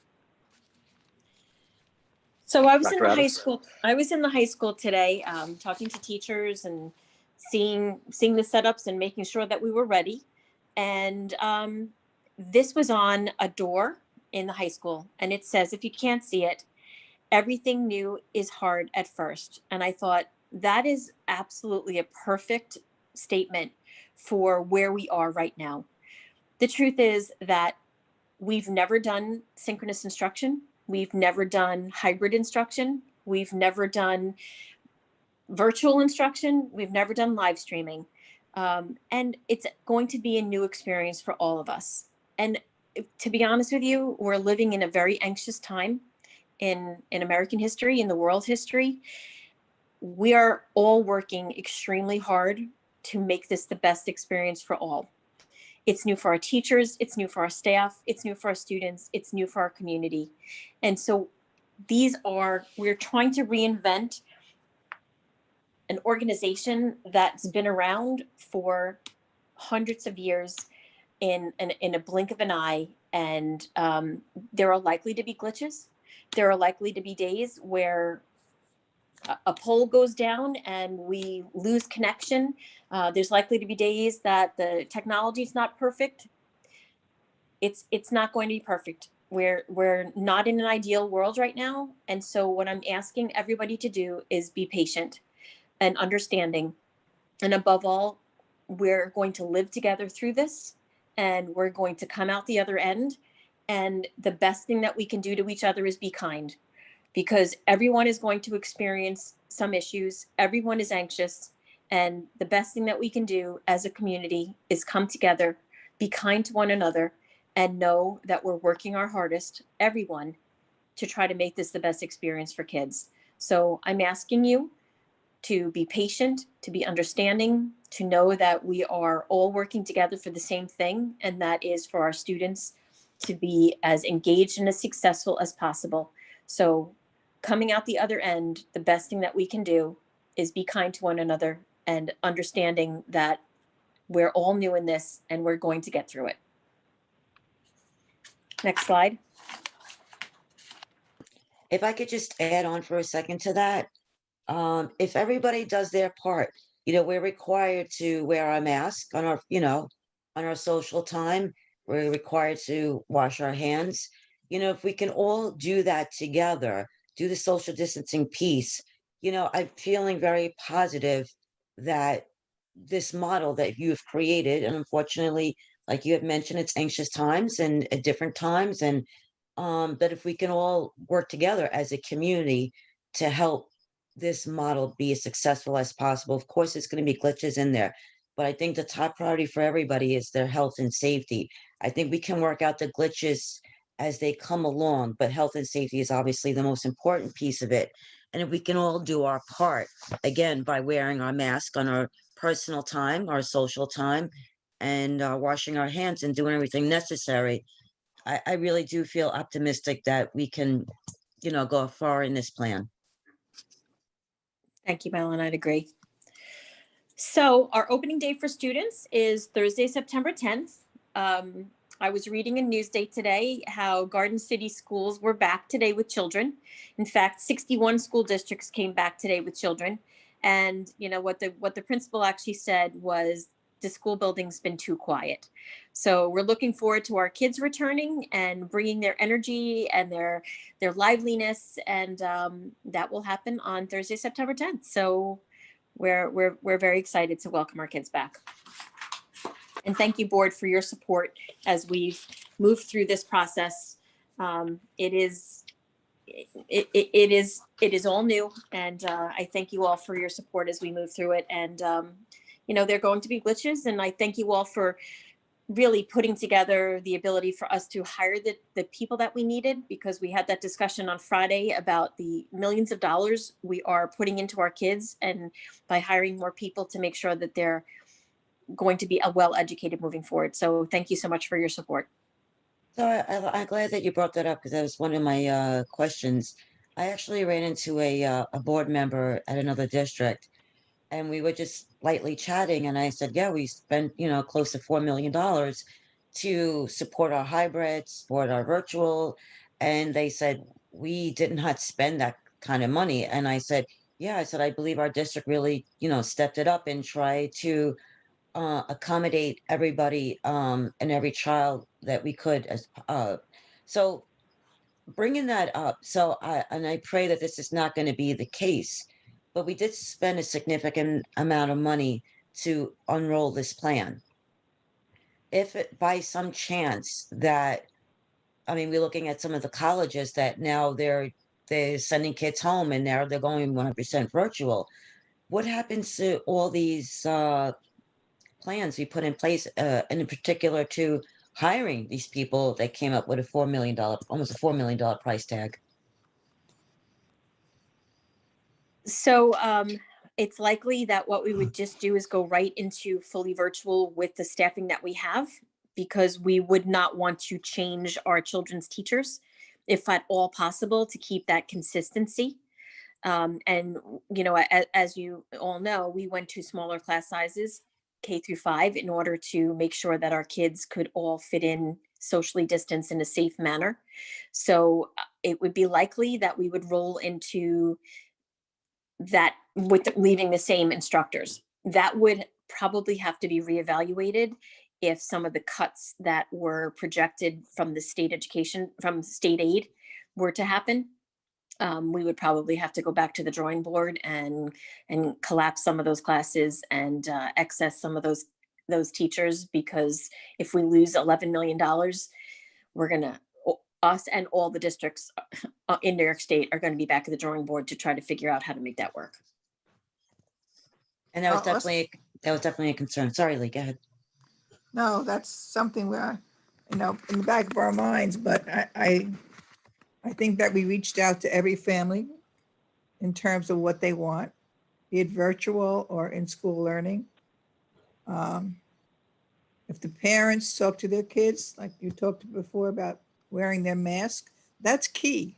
So I was in Dr. the high Adams? school. I was in the high school today, talking to teachers and seeing the setups and making sure that we were ready. And this was on a door in the high school, and it says, if you can't see it, everything new is hard at first. And I thought that is absolutely a perfect statement for where we are right now. The truth is that we've never done synchronous instruction. We've never done hybrid instruction. We've never done virtual instruction. We've never done live streaming. And it's going to be a new experience for all of us. And to be honest with you, we're living in a very anxious time in American history, in the world history. We are all working extremely hard to make this the best experience for all. It's new for our teachers, it's new for our staff, it's new for our students, it's new for our community. And so we're trying to reinvent an organization that's been around for hundreds of years in a blink of an eye. And there are likely to be glitches. There are likely to be days where a pole goes down and we lose connection. There's likely to be days that the technology is not perfect. It's not going to be perfect. We're not in an ideal world right now. And so what I'm asking everybody to do is be patient and understanding. And above all, we're going to live together through this, and we're going to come out the other end. And the best thing that we can do to each other is be kind, because everyone is going to experience some issues. Everyone is anxious. And the best thing that we can do as a community is come together, be kind to one another, and know that we're working our hardest, everyone, to try to make this the best experience for kids. So I'm asking you to be patient, to be understanding, to know that we are all working together for the same thing, and that is for our students to be as engaged and as successful as possible. So coming out the other end, the best thing that we can do is be kind to one another and understanding that we're all new in this and we're going to get through it. Next slide. If I could just add on for a second to that, if everybody does their part, we're required to wear our mask on our, on our social time. We're required to wash our hands. If we can all do that together, do the social distancing piece, I'm feeling very positive that this model that you've created, and unfortunately, like you have mentioned, it's anxious times and at different times, and that if we can all work together as a community to help this model be as successful as possible. Of course, there's going to be glitches in there, but I think the top priority for everybody is their health and safety. I think we can work out the glitches as they come along, but health and safety is obviously the most important piece of it. And if we can all do our part, again, by wearing our mask on our personal time, our social time, and washing our hands and doing everything necessary, I really do feel optimistic that we can, go far in this plan. Thank you, Madeline. I'd agree. So our opening day for students is Thursday, September 10th. I was reading in Newsday today how Garden City schools were back today with children. In fact, 61 school districts came back today with children. And what the principal actually said was the school building's been too quiet. So we're looking forward to our kids returning and bringing their energy and their liveliness, and that will happen on Thursday, September 10th. So we're very excited to welcome our kids back. And thank you, board, for your support as we've moved through this process. It is all new, and I thank you all for your support as we move through it. And there are going to be glitches, and I thank you all for really putting together the ability for us to hire the people that we needed, because we had that discussion on Friday about the millions of dollars we are putting into our kids, and by hiring more people to make sure that they're going to be well-educated moving forward. So thank you so much for your support. So I'm glad that you brought that up, because that was one of my questions. I actually ran into a board member at another district, and we were just lightly chatting, and I said, yeah, we spent, close to $4 million to support our hybrid, support our virtual. And they said, we did not spend that kind of money. And I said, yeah, I believe our district really, stepped it up and tried to accommodate everybody and every child that we could. So bringing that up, and I pray that this is not going to be the case, but we did spend a significant amount of money to unroll this plan. If it, by some chance that, we're looking at some of the colleges that now they're sending kids home and now they're going 100% virtual. What happens to all these plans we put in place, and in particular to hiring these people that came up with almost a $4 million price tag? So it's likely that what we would just do is go right into fully virtual with the staffing that we have, because we would not want to change our children's teachers, if at all possible, to keep that consistency. And, as you all know, we went to smaller class sizes, K-5, in order to make sure that our kids could all fit in socially distanced in a safe manner. So it would be likely that we would roll into that with leaving the same instructors. That would probably have to be reevaluated if some of the cuts that were projected from the state aid were to happen. We would probably have to go back to the drawing board and collapse some of those classes and excess some of those teachers, because if we lose $11 million, us and all the districts in New York State are going to be back at the drawing board to try to figure out how to make that work. And that was definitely a concern. Sorry, Lee, go ahead. No, that's something where, in the back of our minds, but I think that we reached out to every family in terms of what they want, be it virtual or in school learning. If the parents talk to their kids, like you talked before about wearing their mask, that's key.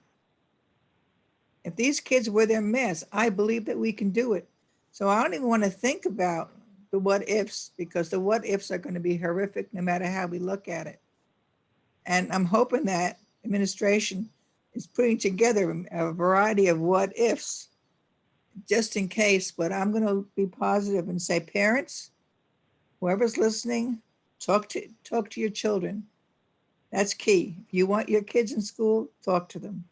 If these kids wear their masks, I believe that we can do it. So I don't even want to think about the what ifs, because the what ifs are going to be horrific no matter how we look at it. And I'm hoping that administration is putting together a variety of what ifs just in case, but I'm going to be positive and say, parents, whoever's listening, talk to your children. That's key. If you want your kids in school, talk to them,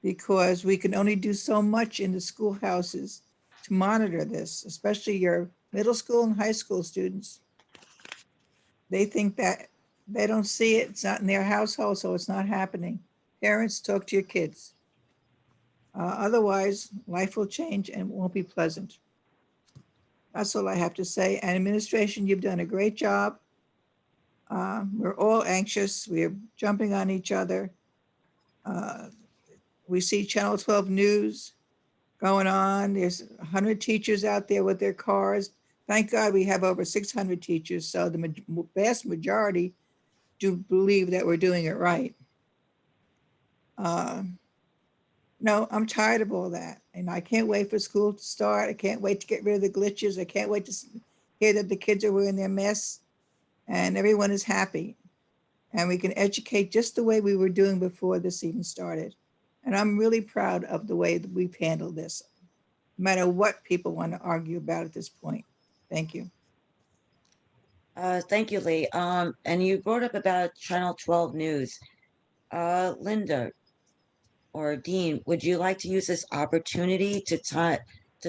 because we can only do so much in the schoolhouses to monitor this, especially your middle school and high school students. They think that they don't see it. It's not in their household, so it's not happening. Parents, talk to your kids. Otherwise, life will change and it won't be pleasant. That's all I have to say. And administration, you've done a great job. We're all anxious. We're jumping on each other. We see Channel 12 News going on. There's 100 teachers out there with their cars. Thank God we have over 600 teachers. So the vast majority do believe that we're doing it right. No, I'm tired of all that. And I can't wait for school to start. I can't wait to get rid of the glitches. I can't wait to hear that the kids are wearing their masks and everyone is happy. And we can educate just the way we were doing before this even started. And I'm really proud of the way that we've handled this, no matter what people want to argue about at this point. Thank you. Thank you, Lee. And you brought up about Channel 12 News. Linda or Dean, would you like to use this opportunity to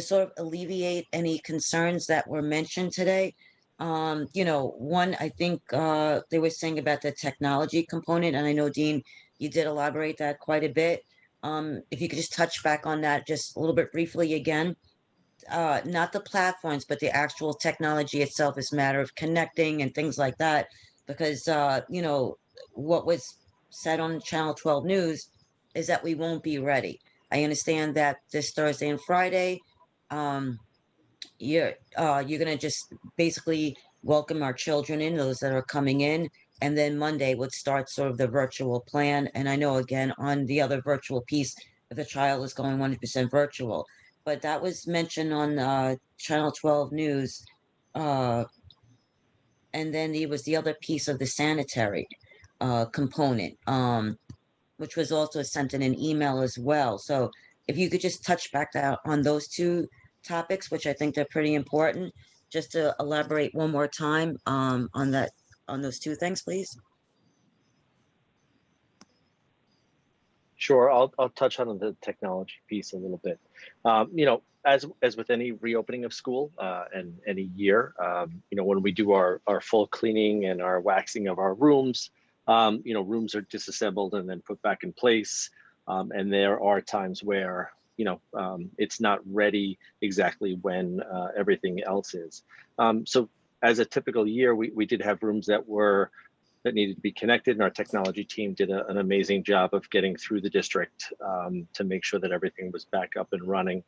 sort of alleviate any concerns that were mentioned today? One, I think they were saying about the technology component, and I know, Dean, you did elaborate that quite a bit. If you could just touch back on that just a little bit briefly again. Not the platforms, but the actual technology itself is a matter of connecting and things like that. Because, what was said on Channel 12 News is that we won't be ready. I understand that this Thursday and Friday, you're gonna just basically welcome our children in, those that are coming in, and then Monday would start sort of the virtual plan. And I know, again, on the other virtual piece, if the child is going 100% virtual, but that was mentioned on Channel 12 News. And then there was the other piece of the sanitary component, which was also sent in an email as well. So if you could just touch back on those two topics, which I think they're pretty important, just to elaborate one more time on those two things, please. Sure, I'll touch on the technology piece a little bit. As with any reopening of school and any year, when we do our full cleaning and our waxing of our rooms, rooms are disassembled and then put back in place. And there are times where, it's not ready exactly when everything else is. So as a typical year, we did have rooms that needed to be connected, and our technology team did an amazing job of getting through the district to make sure that everything was back up and running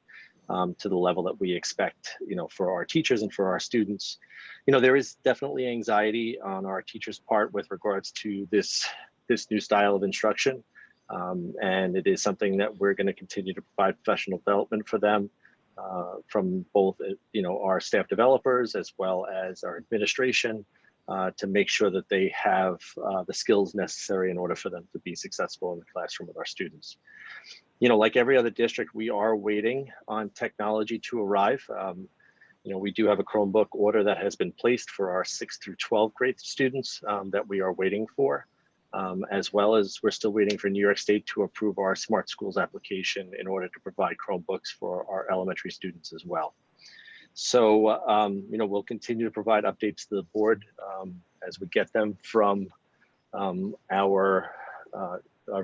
to the level that we expect, for our teachers and for our students. There is definitely anxiety on our teachers' part with regards to this new style of instruction. And it is something that we're going to continue to provide professional development for them from both, our staff developers as well as our administration, to make sure that they have the skills necessary in order for them to be successful in the classroom with our students. Like every other district, we are waiting on technology to arrive. We do have a Chromebook order that has been placed for our 6th through 12th grade students that we are waiting for, as well as we're still waiting for New York State to approve our Smart Schools application in order to provide Chromebooks for our elementary students as well. So, we'll continue to provide updates to the board as we get them from our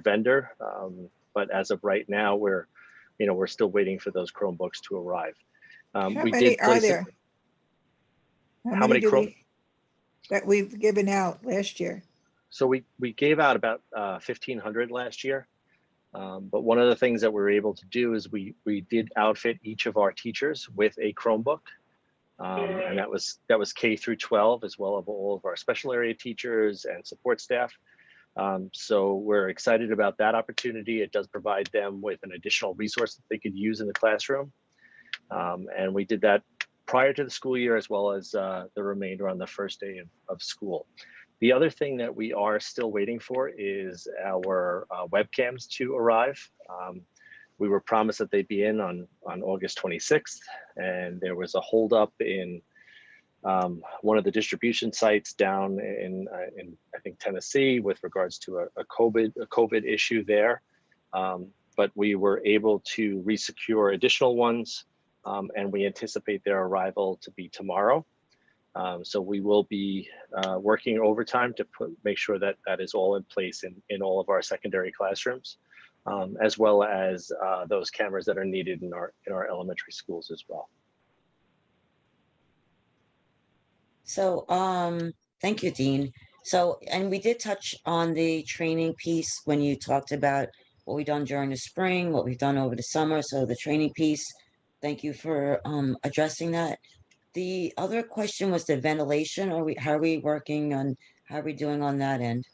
vendor. But as of right now, we're still waiting for those Chromebooks to arrive. How many are there? How many that we've given out last year? So we gave out about 1,500 last year. But one of the things that we were able to do is we did outfit each of our teachers with a Chromebook. And that was K through 12, as well as all of our special area teachers and support staff. So we're excited about that opportunity. It does provide them with an additional resource that they could use in the classroom. And we did that prior to the school year, as well as the remainder on the first day of school. The other thing that we are still waiting for is our webcams to arrive. We were promised that they'd be in on August 26th, and there was a holdup in one of the distribution sites down in I think Tennessee with regards to a COVID issue there. But we were able to resecure additional ones, and we anticipate their arrival to be tomorrow. So we will be working overtime to make sure that that is all in place in all of our secondary classrooms, as well as those cameras that are needed in our elementary schools as well. So, thank you, Dean. So, and we did touch on the training piece when you talked about what we've done during the spring, what we've done over the summer. So the training piece, thank you for addressing that. The other question was the ventilation. How are we working on, how are we doing on that end?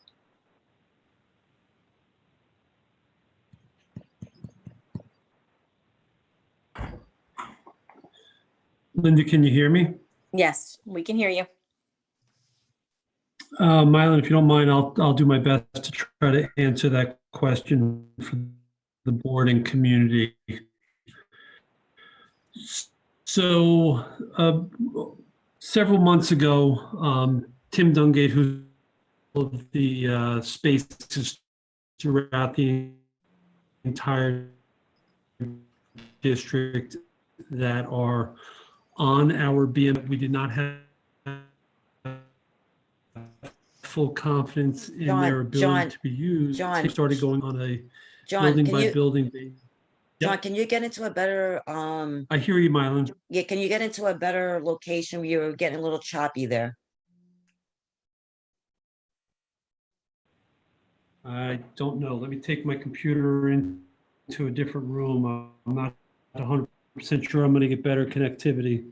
Linda, can you hear me? Yes, we can hear you. Mylan, if you don't mind, I'll do my best to try to answer that question for the board and community. So several months ago, Tim Dungate, who's the spaces throughout the entire district that are on our BM, we did not have full confidence in their ability to be used. They started going on a building by building basis. John, can you get into a better I hear you, Mylan. Yeah, can you get into a better location? You were getting a little choppy there. I don't know. Let me take my computer into a different room. I'm not 100% sure I'm going to get better connectivity.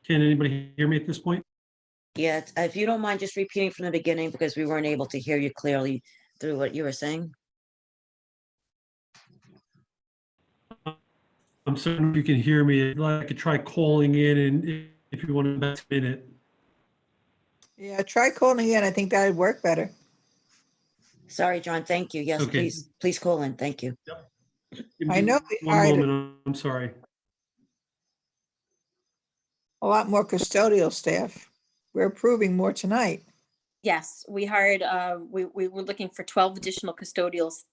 Can anybody hear me at this point? Yeah, if you don't mind just repeating from the beginning, because we weren't able to hear you clearly through what you were saying. I'm certain you can hear me. I could try calling in, and if you want to a minute. Yeah, try calling in. I think that would work better. Sorry, John. Thank you. Yes, Okay. please call in. Thank you. I know we One hired moment. I'm sorry. a lot more custodial staff. We're approving more tonight. Yes, we hired, we were looking for 12 additional custodians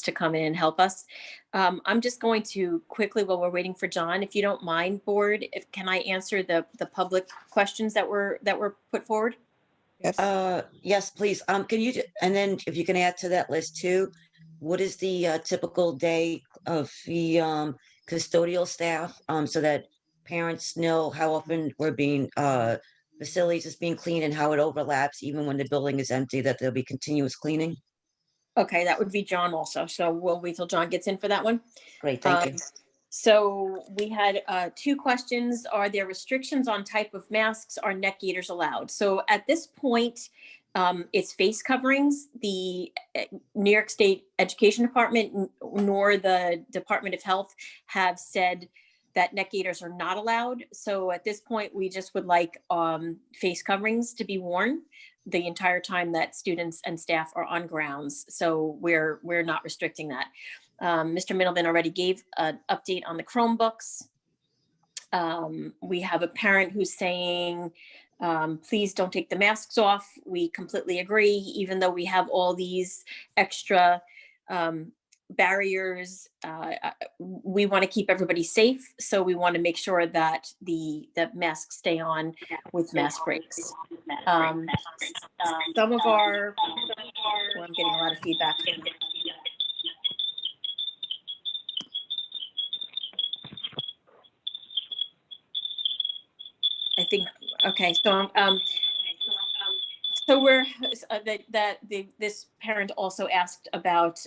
to come in and help us. I'm just going to quickly, while we're waiting for John, if you don't mind, board, can I answer the public questions that were put forward? Yes. Yes, please. Can you, and then if you can add to that list too, what is the typical day of the custodial staff, so that parents know how often we're being facilities is being cleaned and how it overlaps, even when the building is empty, that there'll be continuous cleaning? Okay, that would be John also. So we'll wait till John gets in for that one. Great, thank you. So we had 2 questions. Are there restrictions on type of masks? Are neck gaiters allowed? So at this point, it's face coverings. The New York State Education Department nor the Department of Health have said that neck gaiters are not allowed. So at this point, we just would like face coverings to be worn the entire time that students and staff are on grounds. So we're not restricting that. Mr. Middleman already gave an update on the Chromebooks. We have a parent who's saying, please don't take the masks off. We completely agree, even though we have all these extra barriers. We want to keep everybody safe, so we want to make sure that the masks stay on with mask breaks. Some of our, well, I'm getting a lot of feedback. I think, okay, so we're this parent also asked about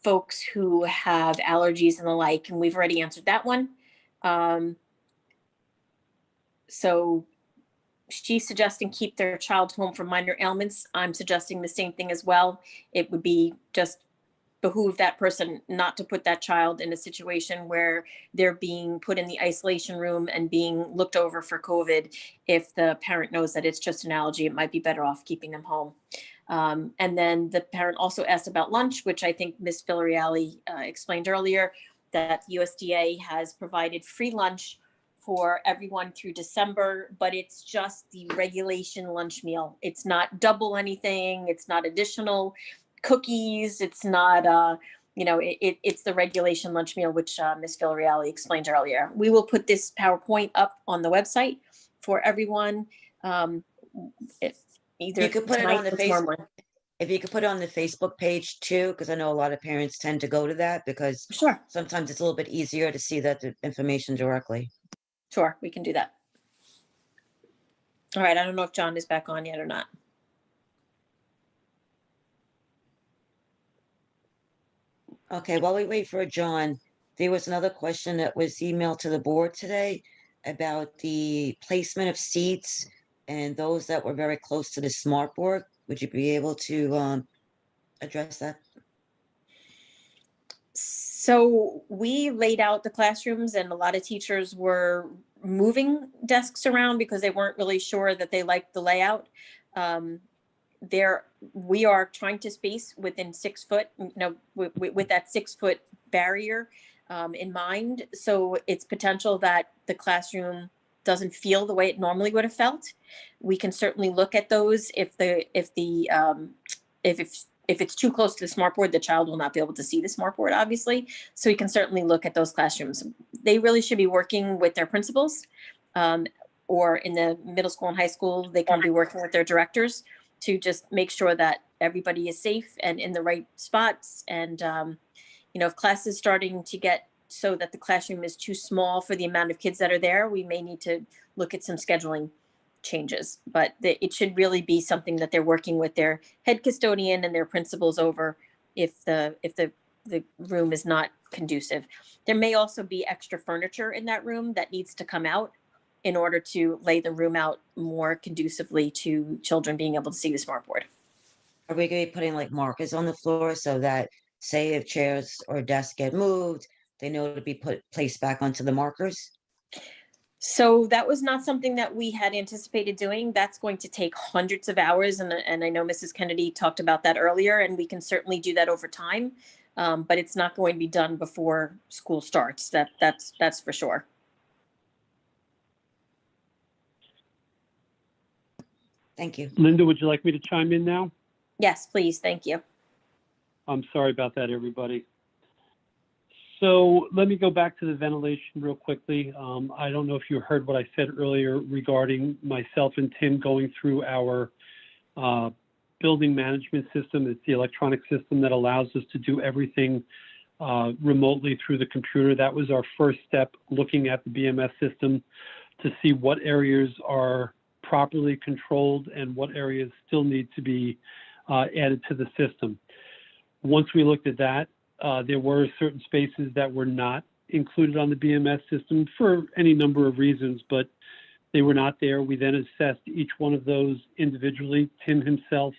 folks who have allergies and the like, and we've already answered that one. So she's suggesting keep their child home from minor ailments. I'm suggesting the same thing as well. It would be just behoove that person not to put that child in a situation where they're being put in the isolation room and being looked over for COVID. If the parent knows that it's just an allergy, it might be better off keeping them home. And then the parent also asked about lunch, which I think Ms. Villarreal explained earlier, that USDA has provided free lunch for everyone through December, but it's just the regulation lunch meal. It's not double anything. It's not additional cookies. It's not, it's the regulation lunch meal, which Ms. Villarreal explained earlier. We will put this PowerPoint up on the website for everyone. Either You could put it tonight on the or tomorrow Facebook. morning. If you could put it on the Facebook page too, because I know a lot of parents tend to go to that because Sure, sometimes it's a little bit easier to see that the information directly. sure, we can do that. All right, I don't know if John is back on yet or not. Okay, while we wait for John, there was another question that was emailed to the board today about the placement of seats and those that were very close to the smart board. Would you be able to address that? So we laid out the classrooms and a lot of teachers were moving desks around because they weren't really sure that they liked the layout. We are trying to space within 6 foot, with that 6 foot barrier in mind. So it's potential that the classroom doesn't feel the way it normally would have felt. We can certainly look at those if it's too close to the smartboard, the child will not be able to see the smartboard, obviously. So we can certainly look at those classrooms. They really should be working with their principals, or in the middle school and high school, they can be working with their directors to just make sure that everybody is safe and in the right spots. And, if class is starting to get so that the classroom is too small for the amount of kids that are there, we may need to look at some scheduling changes, but it should really be something that they're working with their head custodian and their principals over if the room is not conducive. There may also be extra furniture in that room that needs to come out in order to lay the room out more conducively to children being able to see the smartboard. Are we going to be putting like markers on the floor so that, say, if chairs or desks get moved, they know to be placed back onto the markers? So that was not something that we had anticipated doing. That's going to take hundreds of hours. And I know Mrs. Kennedy talked about that earlier, and we can certainly do that over time. But it's not going to be done before school starts. That's for sure. Thank you. Linda, would you like me to chime in now? Yes, please. Thank you. I'm sorry about that, everybody. So let me go back to the ventilation real quickly. I don't know if you heard what I said earlier regarding myself and Tim going through our building management system. It's the electronic system that allows us to do everything remotely through the computer. That was our first step, looking at the BMS system to see what areas are properly controlled and what areas still need to be added to the system. Once we looked at that, there were certain spaces that were not included on the BMS system for any number of reasons, but they were not there. We then assessed each one of those individually. Tim himself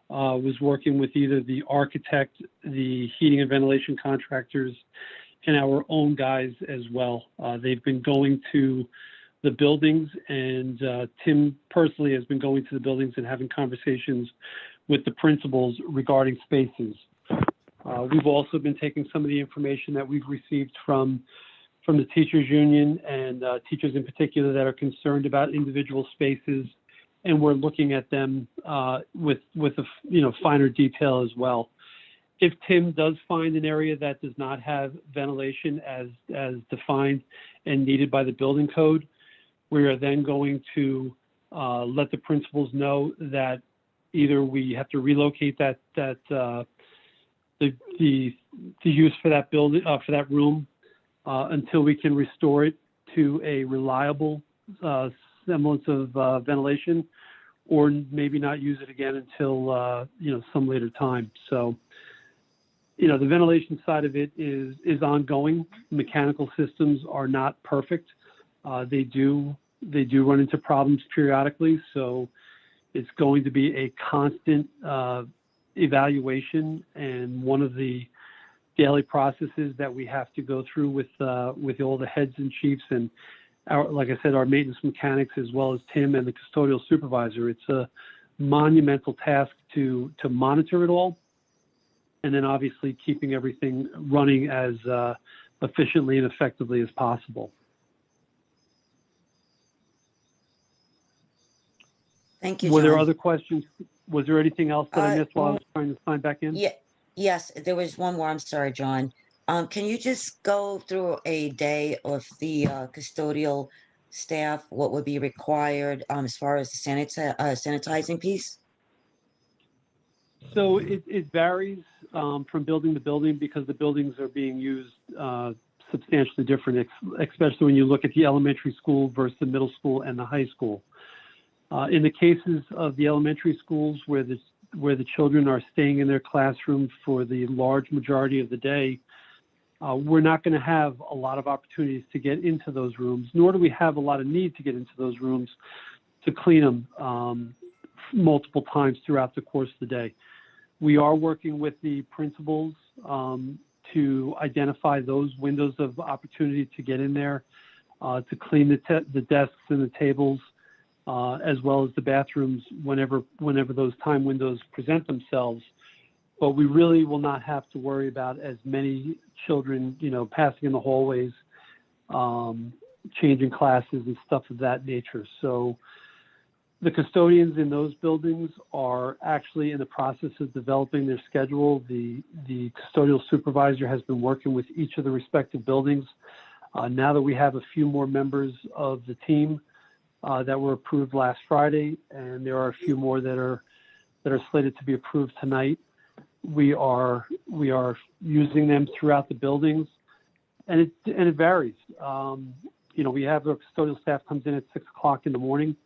was working with either the architect, the heating and ventilation contractors, and our own guys as well. They've been going to the buildings, and Tim personally has been going to the buildings and having conversations with the principals regarding spaces. We've also been taking some of the information that we've received from the teachers union and teachers in particular that are concerned about individual spaces, and we're looking at them with a finer detail as well. If Tim does find an area that does not have ventilation as defined and needed by the building code, we are then going to let the principals know that either we have to relocate the use for that building, for that room, until we can restore it to a reliable semblance of ventilation, or maybe not use it again until some later time. So, the ventilation side of it is ongoing. Mechanical systems are not perfect. They do They do run into problems periodically, so it's going to be a constant evaluation, and one of the daily processes that we have to go through with all the heads and chiefs and like I said, our maintenance mechanics, as well as Tim and the custodial supervisor. It's a monumental task to monitor it all, and then obviously keeping everything running as efficiently and effectively as possible. Thank you, Were there John. other questions? Was there anything else that I missed while I was trying to sign back in? Yeah, yes, there was one more. I'm sorry, John. Can you just go through a day of the custodial staff, what would be required as far as the sanitizing piece? So it varies from building to building because the buildings are being used substantially different, especially when you look at the elementary school versus the middle school and the high school. In the cases of the elementary schools where the children are staying in their classroom for the large majority of the day, we're not going to have a lot of opportunities to get into those rooms, nor do we have a lot of need to get into those rooms to clean them multiple times throughout the course of the day. We are working with the principals to identify those windows of opportunity to get in there, to clean the desks and the tables, as well as the bathrooms whenever those time windows present themselves. But we really will not have to worry about as many children, passing in the hallways, changing classes and stuff of that nature. So the custodians in those buildings are actually in the process of developing their schedule. The custodial supervisor has been working with each of the respective buildings. Now that we have a few more members of the team that were approved last Friday, and there are a few more that are slated to be approved tonight, we are using them throughout the buildings, and it varies. We have our custodial staff comes in at 6 o'clock in the morning.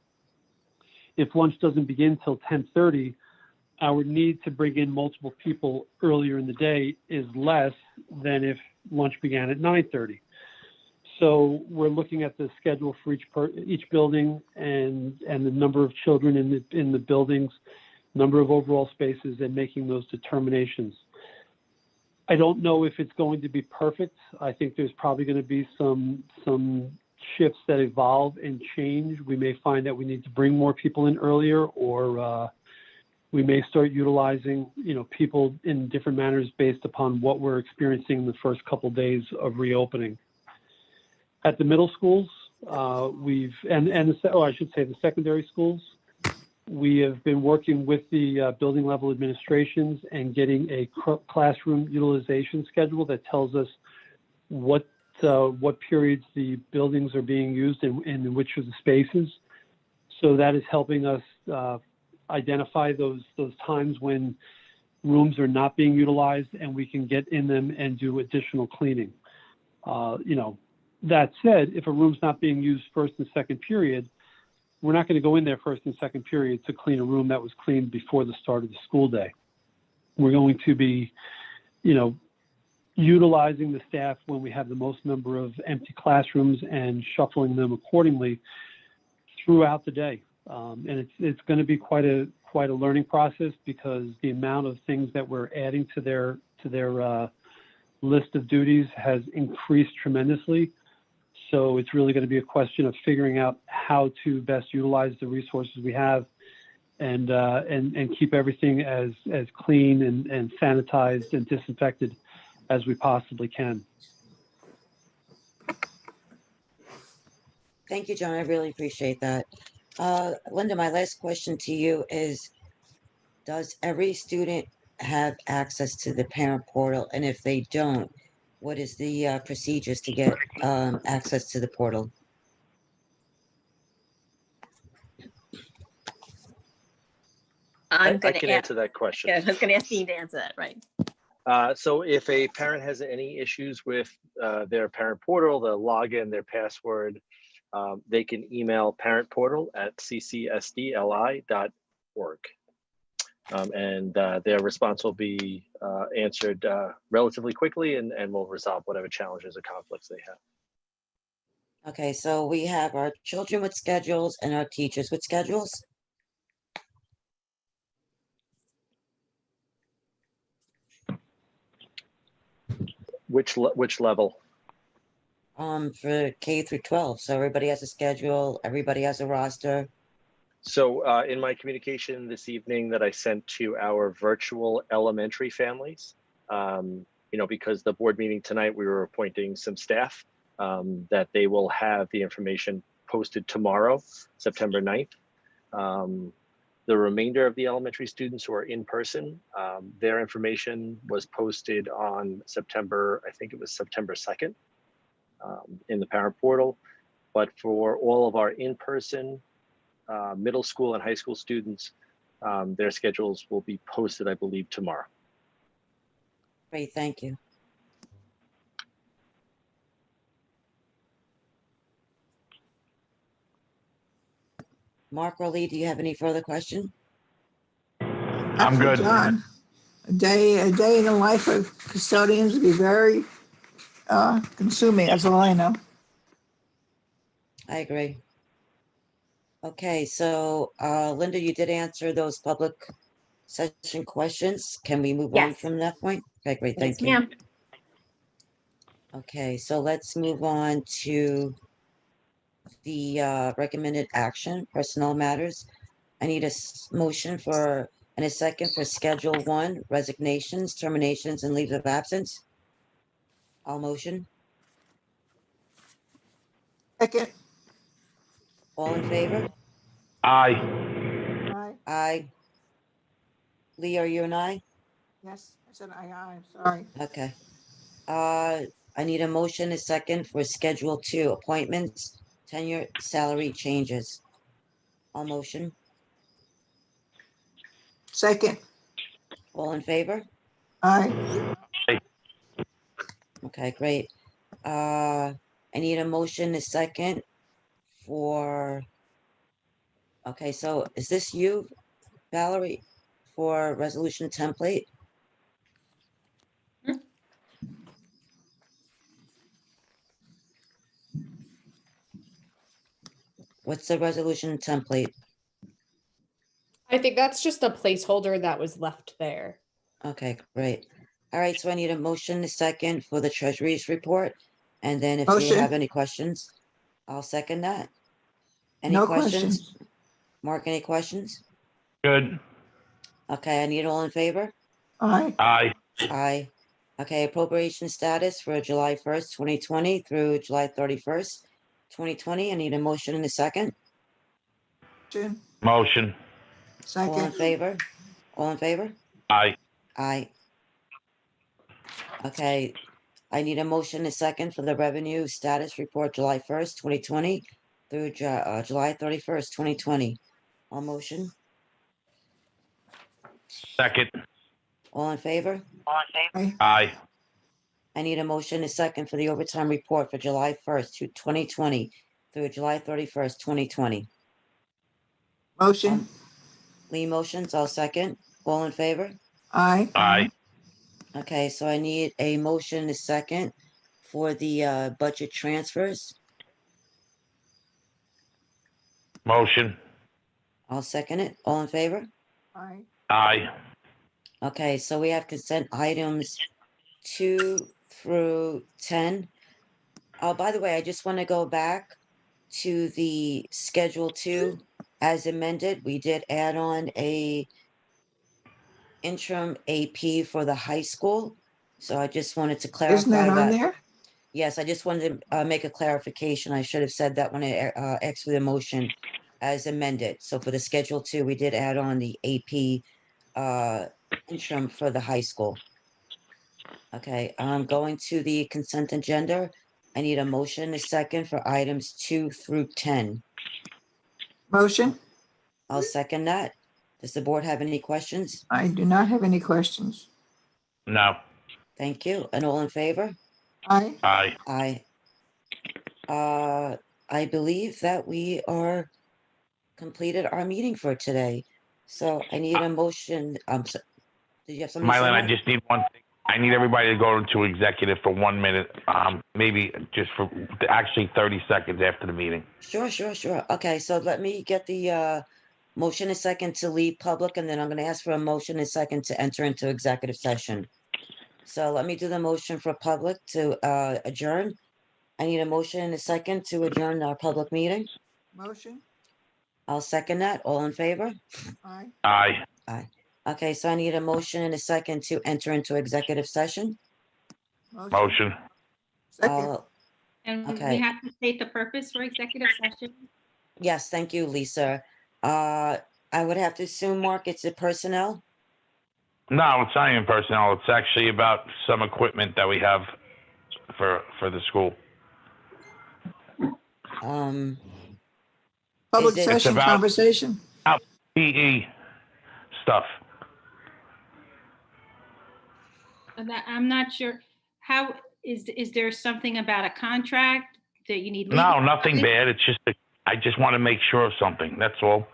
If lunch doesn't begin till 10:30, our need to bring in multiple people earlier in the day is less than if lunch began at 9:30. So we're looking at the schedule for each building and the number of children in the buildings, number of overall spaces, and making those determinations. I don't know if it's going to be perfect. I think there's probably going to be some shifts that evolve and change. We may find that we need to bring more people in earlier, or we may start utilizing, people in different manners based upon what we're experiencing in the first couple of days of reopening. At the middle schools, the secondary schools, we have been working with the building level administrations and getting a classroom utilization schedule that tells us what periods the buildings are being used and in which of the spaces. So that is helping us identify those times when rooms are not being utilized and we can get in them and do additional cleaning. That said, if a room's not being used first and second period, we're not going to go in there first and second period to clean a room that was cleaned before the start of the school day. We're going to be, utilizing the staff when we have the most number of empty classrooms and shuffling them accordingly throughout the day. And it's going to be quite a learning process because the amount of things that we're adding to their list of duties has increased tremendously. So it's really going to be a question of figuring out how to best utilize the resources we have and keep everything as clean and sanitized and disinfected as we possibly can. Thank you, John. I really appreciate that. Linda, my last question to you is, does every student have access to the parent portal? And if they don't, what is the procedures to get access to the portal? I can answer that question. Yeah, I was going to ask Dean to answer that, right? So if a parent has any issues with their parent portal, the login, their password, they can email parentportal@ccsdli.org. And their response will be answered relatively quickly and will resolve whatever challenges or conflicts they have. Okay, so we have our children with schedules and our teachers with schedules. Which level? For K through 12. So everybody has a schedule, everybody has a roster. So in my communication this evening that I sent to our virtual elementary families, because the board meeting tonight, we were appointing some staff that they will have the information posted tomorrow, September 9th. The remainder of the elementary students who are in person, their information was posted on September 2nd, in the parent portal. But for all of our in-person middle school and high school students, their schedules will be posted, I believe, tomorrow. Great, thank you. Mark or Lee, do you have any further question? I'm For good. John, a day in the life of custodians would be very consuming, that's all I know. I agree. Okay, so Linda, you did answer those public session questions. Can we move on Yes. from that point? Okay, great, Yes, thank you. ma'am. Okay, so let's move on to the recommended action, personnel matters. I need a motion for, and a second for Schedule 1, resignations, terminations, and leaves of absence. All motion, Second, all in favor? Aye. aye, Aye. Lee, are you an aye? yes, I said aye, sorry. Okay. I need a motion, a second for Schedule 2, appointments, tenure, salary changes. All motion, Second, all in favor? aye, Okay, great. I need a motion, a second for, okay, so is this you, Valerie, for resolution template? Hmm. What's the resolution template? I think that's just a placeholder that was left there. Okay, great. All right, so I need a motion, a second for the treasury's report. And then if you Motion. have any questions, I'll second that. Any no questions? questions. Mark, any questions? Good. Okay, I need all in favor? Aye, Aye. Aye. Okay, appropriation status for July 1st, 2020 through July 31st, 2020. I need a motion in a second. motion, Motion. All in second, favor? All in favor? Aye. Aye. Okay, I need a motion, a second for the revenue status report July 1st, 2020 through July 31st, 2020. All motion, Second. all in favor? aye, Aye. I need a motion, a second for the overtime report for July 1st to 2020 through July 31st, 2020. motion, Lee motions, I'll second. All in favor? aye, Aye. Okay, so I need a motion, a second for the budget transfers. Motion. I'll second it. All in favor? aye, Aye. Okay, so we have consent items 2 through 10. By the way, I just want to go back to the Schedule 2 as amended. We did add on a interim AP for the high school. So I just wanted to isn't that clarify on that. there? Yes, I just wanted to make a clarification. I should have said that when I asked for the motion as amended. So for the Schedule 2, we did add on the AP interim for the high school. Okay, I'm going to the consent agenda. I need a motion, a second for items 2 through 10. Motion, I'll second that. Does the board have any questions? I do not have any questions. No. Thank you. And all in favor? Aye, Aye. Aye. I believe that we are completed our meeting for today. So I need a motion. Did you have something to say? Mylan, I Mark? just need one thing. I need everybody to go into executive for 1 minute, maybe just for, actually 30 seconds after the meeting. Sure. Okay, so let me get the motion a second to leave public, and then I'm gonna ask for a motion a second to enter into executive session. So let me do the motion for public to adjourn. I need a motion and a second to adjourn our public meeting. Motion? I'll second that. All in favor? Aye. Aye. Okay, so I need a motion and a second to enter into executive session. Motion. Second. And Okay. we have to state the purpose for executive session. Yes, thank you, Lisa. I would have to assume, Mark, it's a personnel? No, it's not even personnel. It's actually about some equipment that we have for the school. Public is it- session about- conversation? PE stuff. And I'm not sure, how, is there something about a contract that you need? No, legal nothing advice? bad. It's just, I just want to make sure of something. That's all.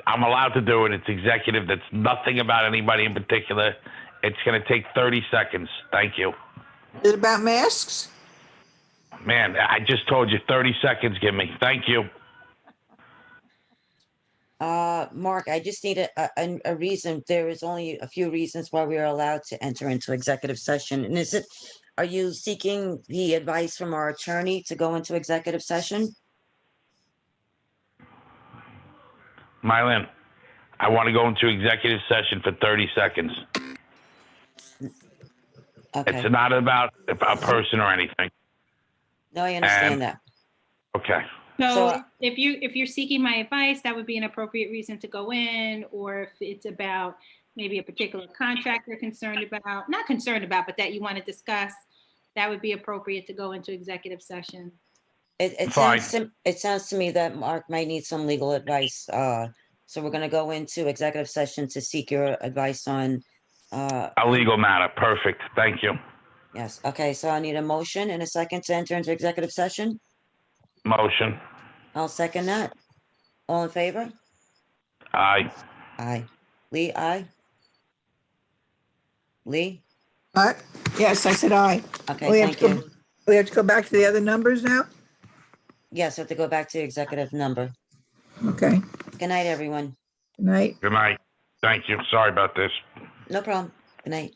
I'm allowed to do it. It's executive. That's nothing about anybody in particular. It's going to take 30 seconds. Thank you. Is it about masks? Man, I just told you 30 seconds. Give me. Thank you. Mark, I just need a reason. There is only a few reasons why we are allowed to enter into executive session. And are you seeking the advice from our attorney to go into executive session? Mylin, I want to go into executive session for 30 seconds. Okay, It's not about a person or anything. no, I understand and- that. Okay. So, So if you're seeking my advice, that would be an appropriate reason to go in, or if it's about maybe a particular contract you're concerned about, not concerned about, but that you want to discuss, that would be appropriate to go into executive session. It Fine. sounds to me that Mark might need some legal advice. So we're gonna go into executive session to seek your advice on, A legal matter. Perfect. Thank you. yes, okay, so I need a motion and a second to enter into executive session. Motion. I'll second that. All in favor? Aye. Aye. Lee, aye? Lee? What? Yes, I said aye. Okay, We have thank to you. go, we have to go back to the other numbers now? Yes, we have to go back to executive number. Okay. Good night, everyone. Good night. Good night. Thank you. Sorry about this. No problem. Good night.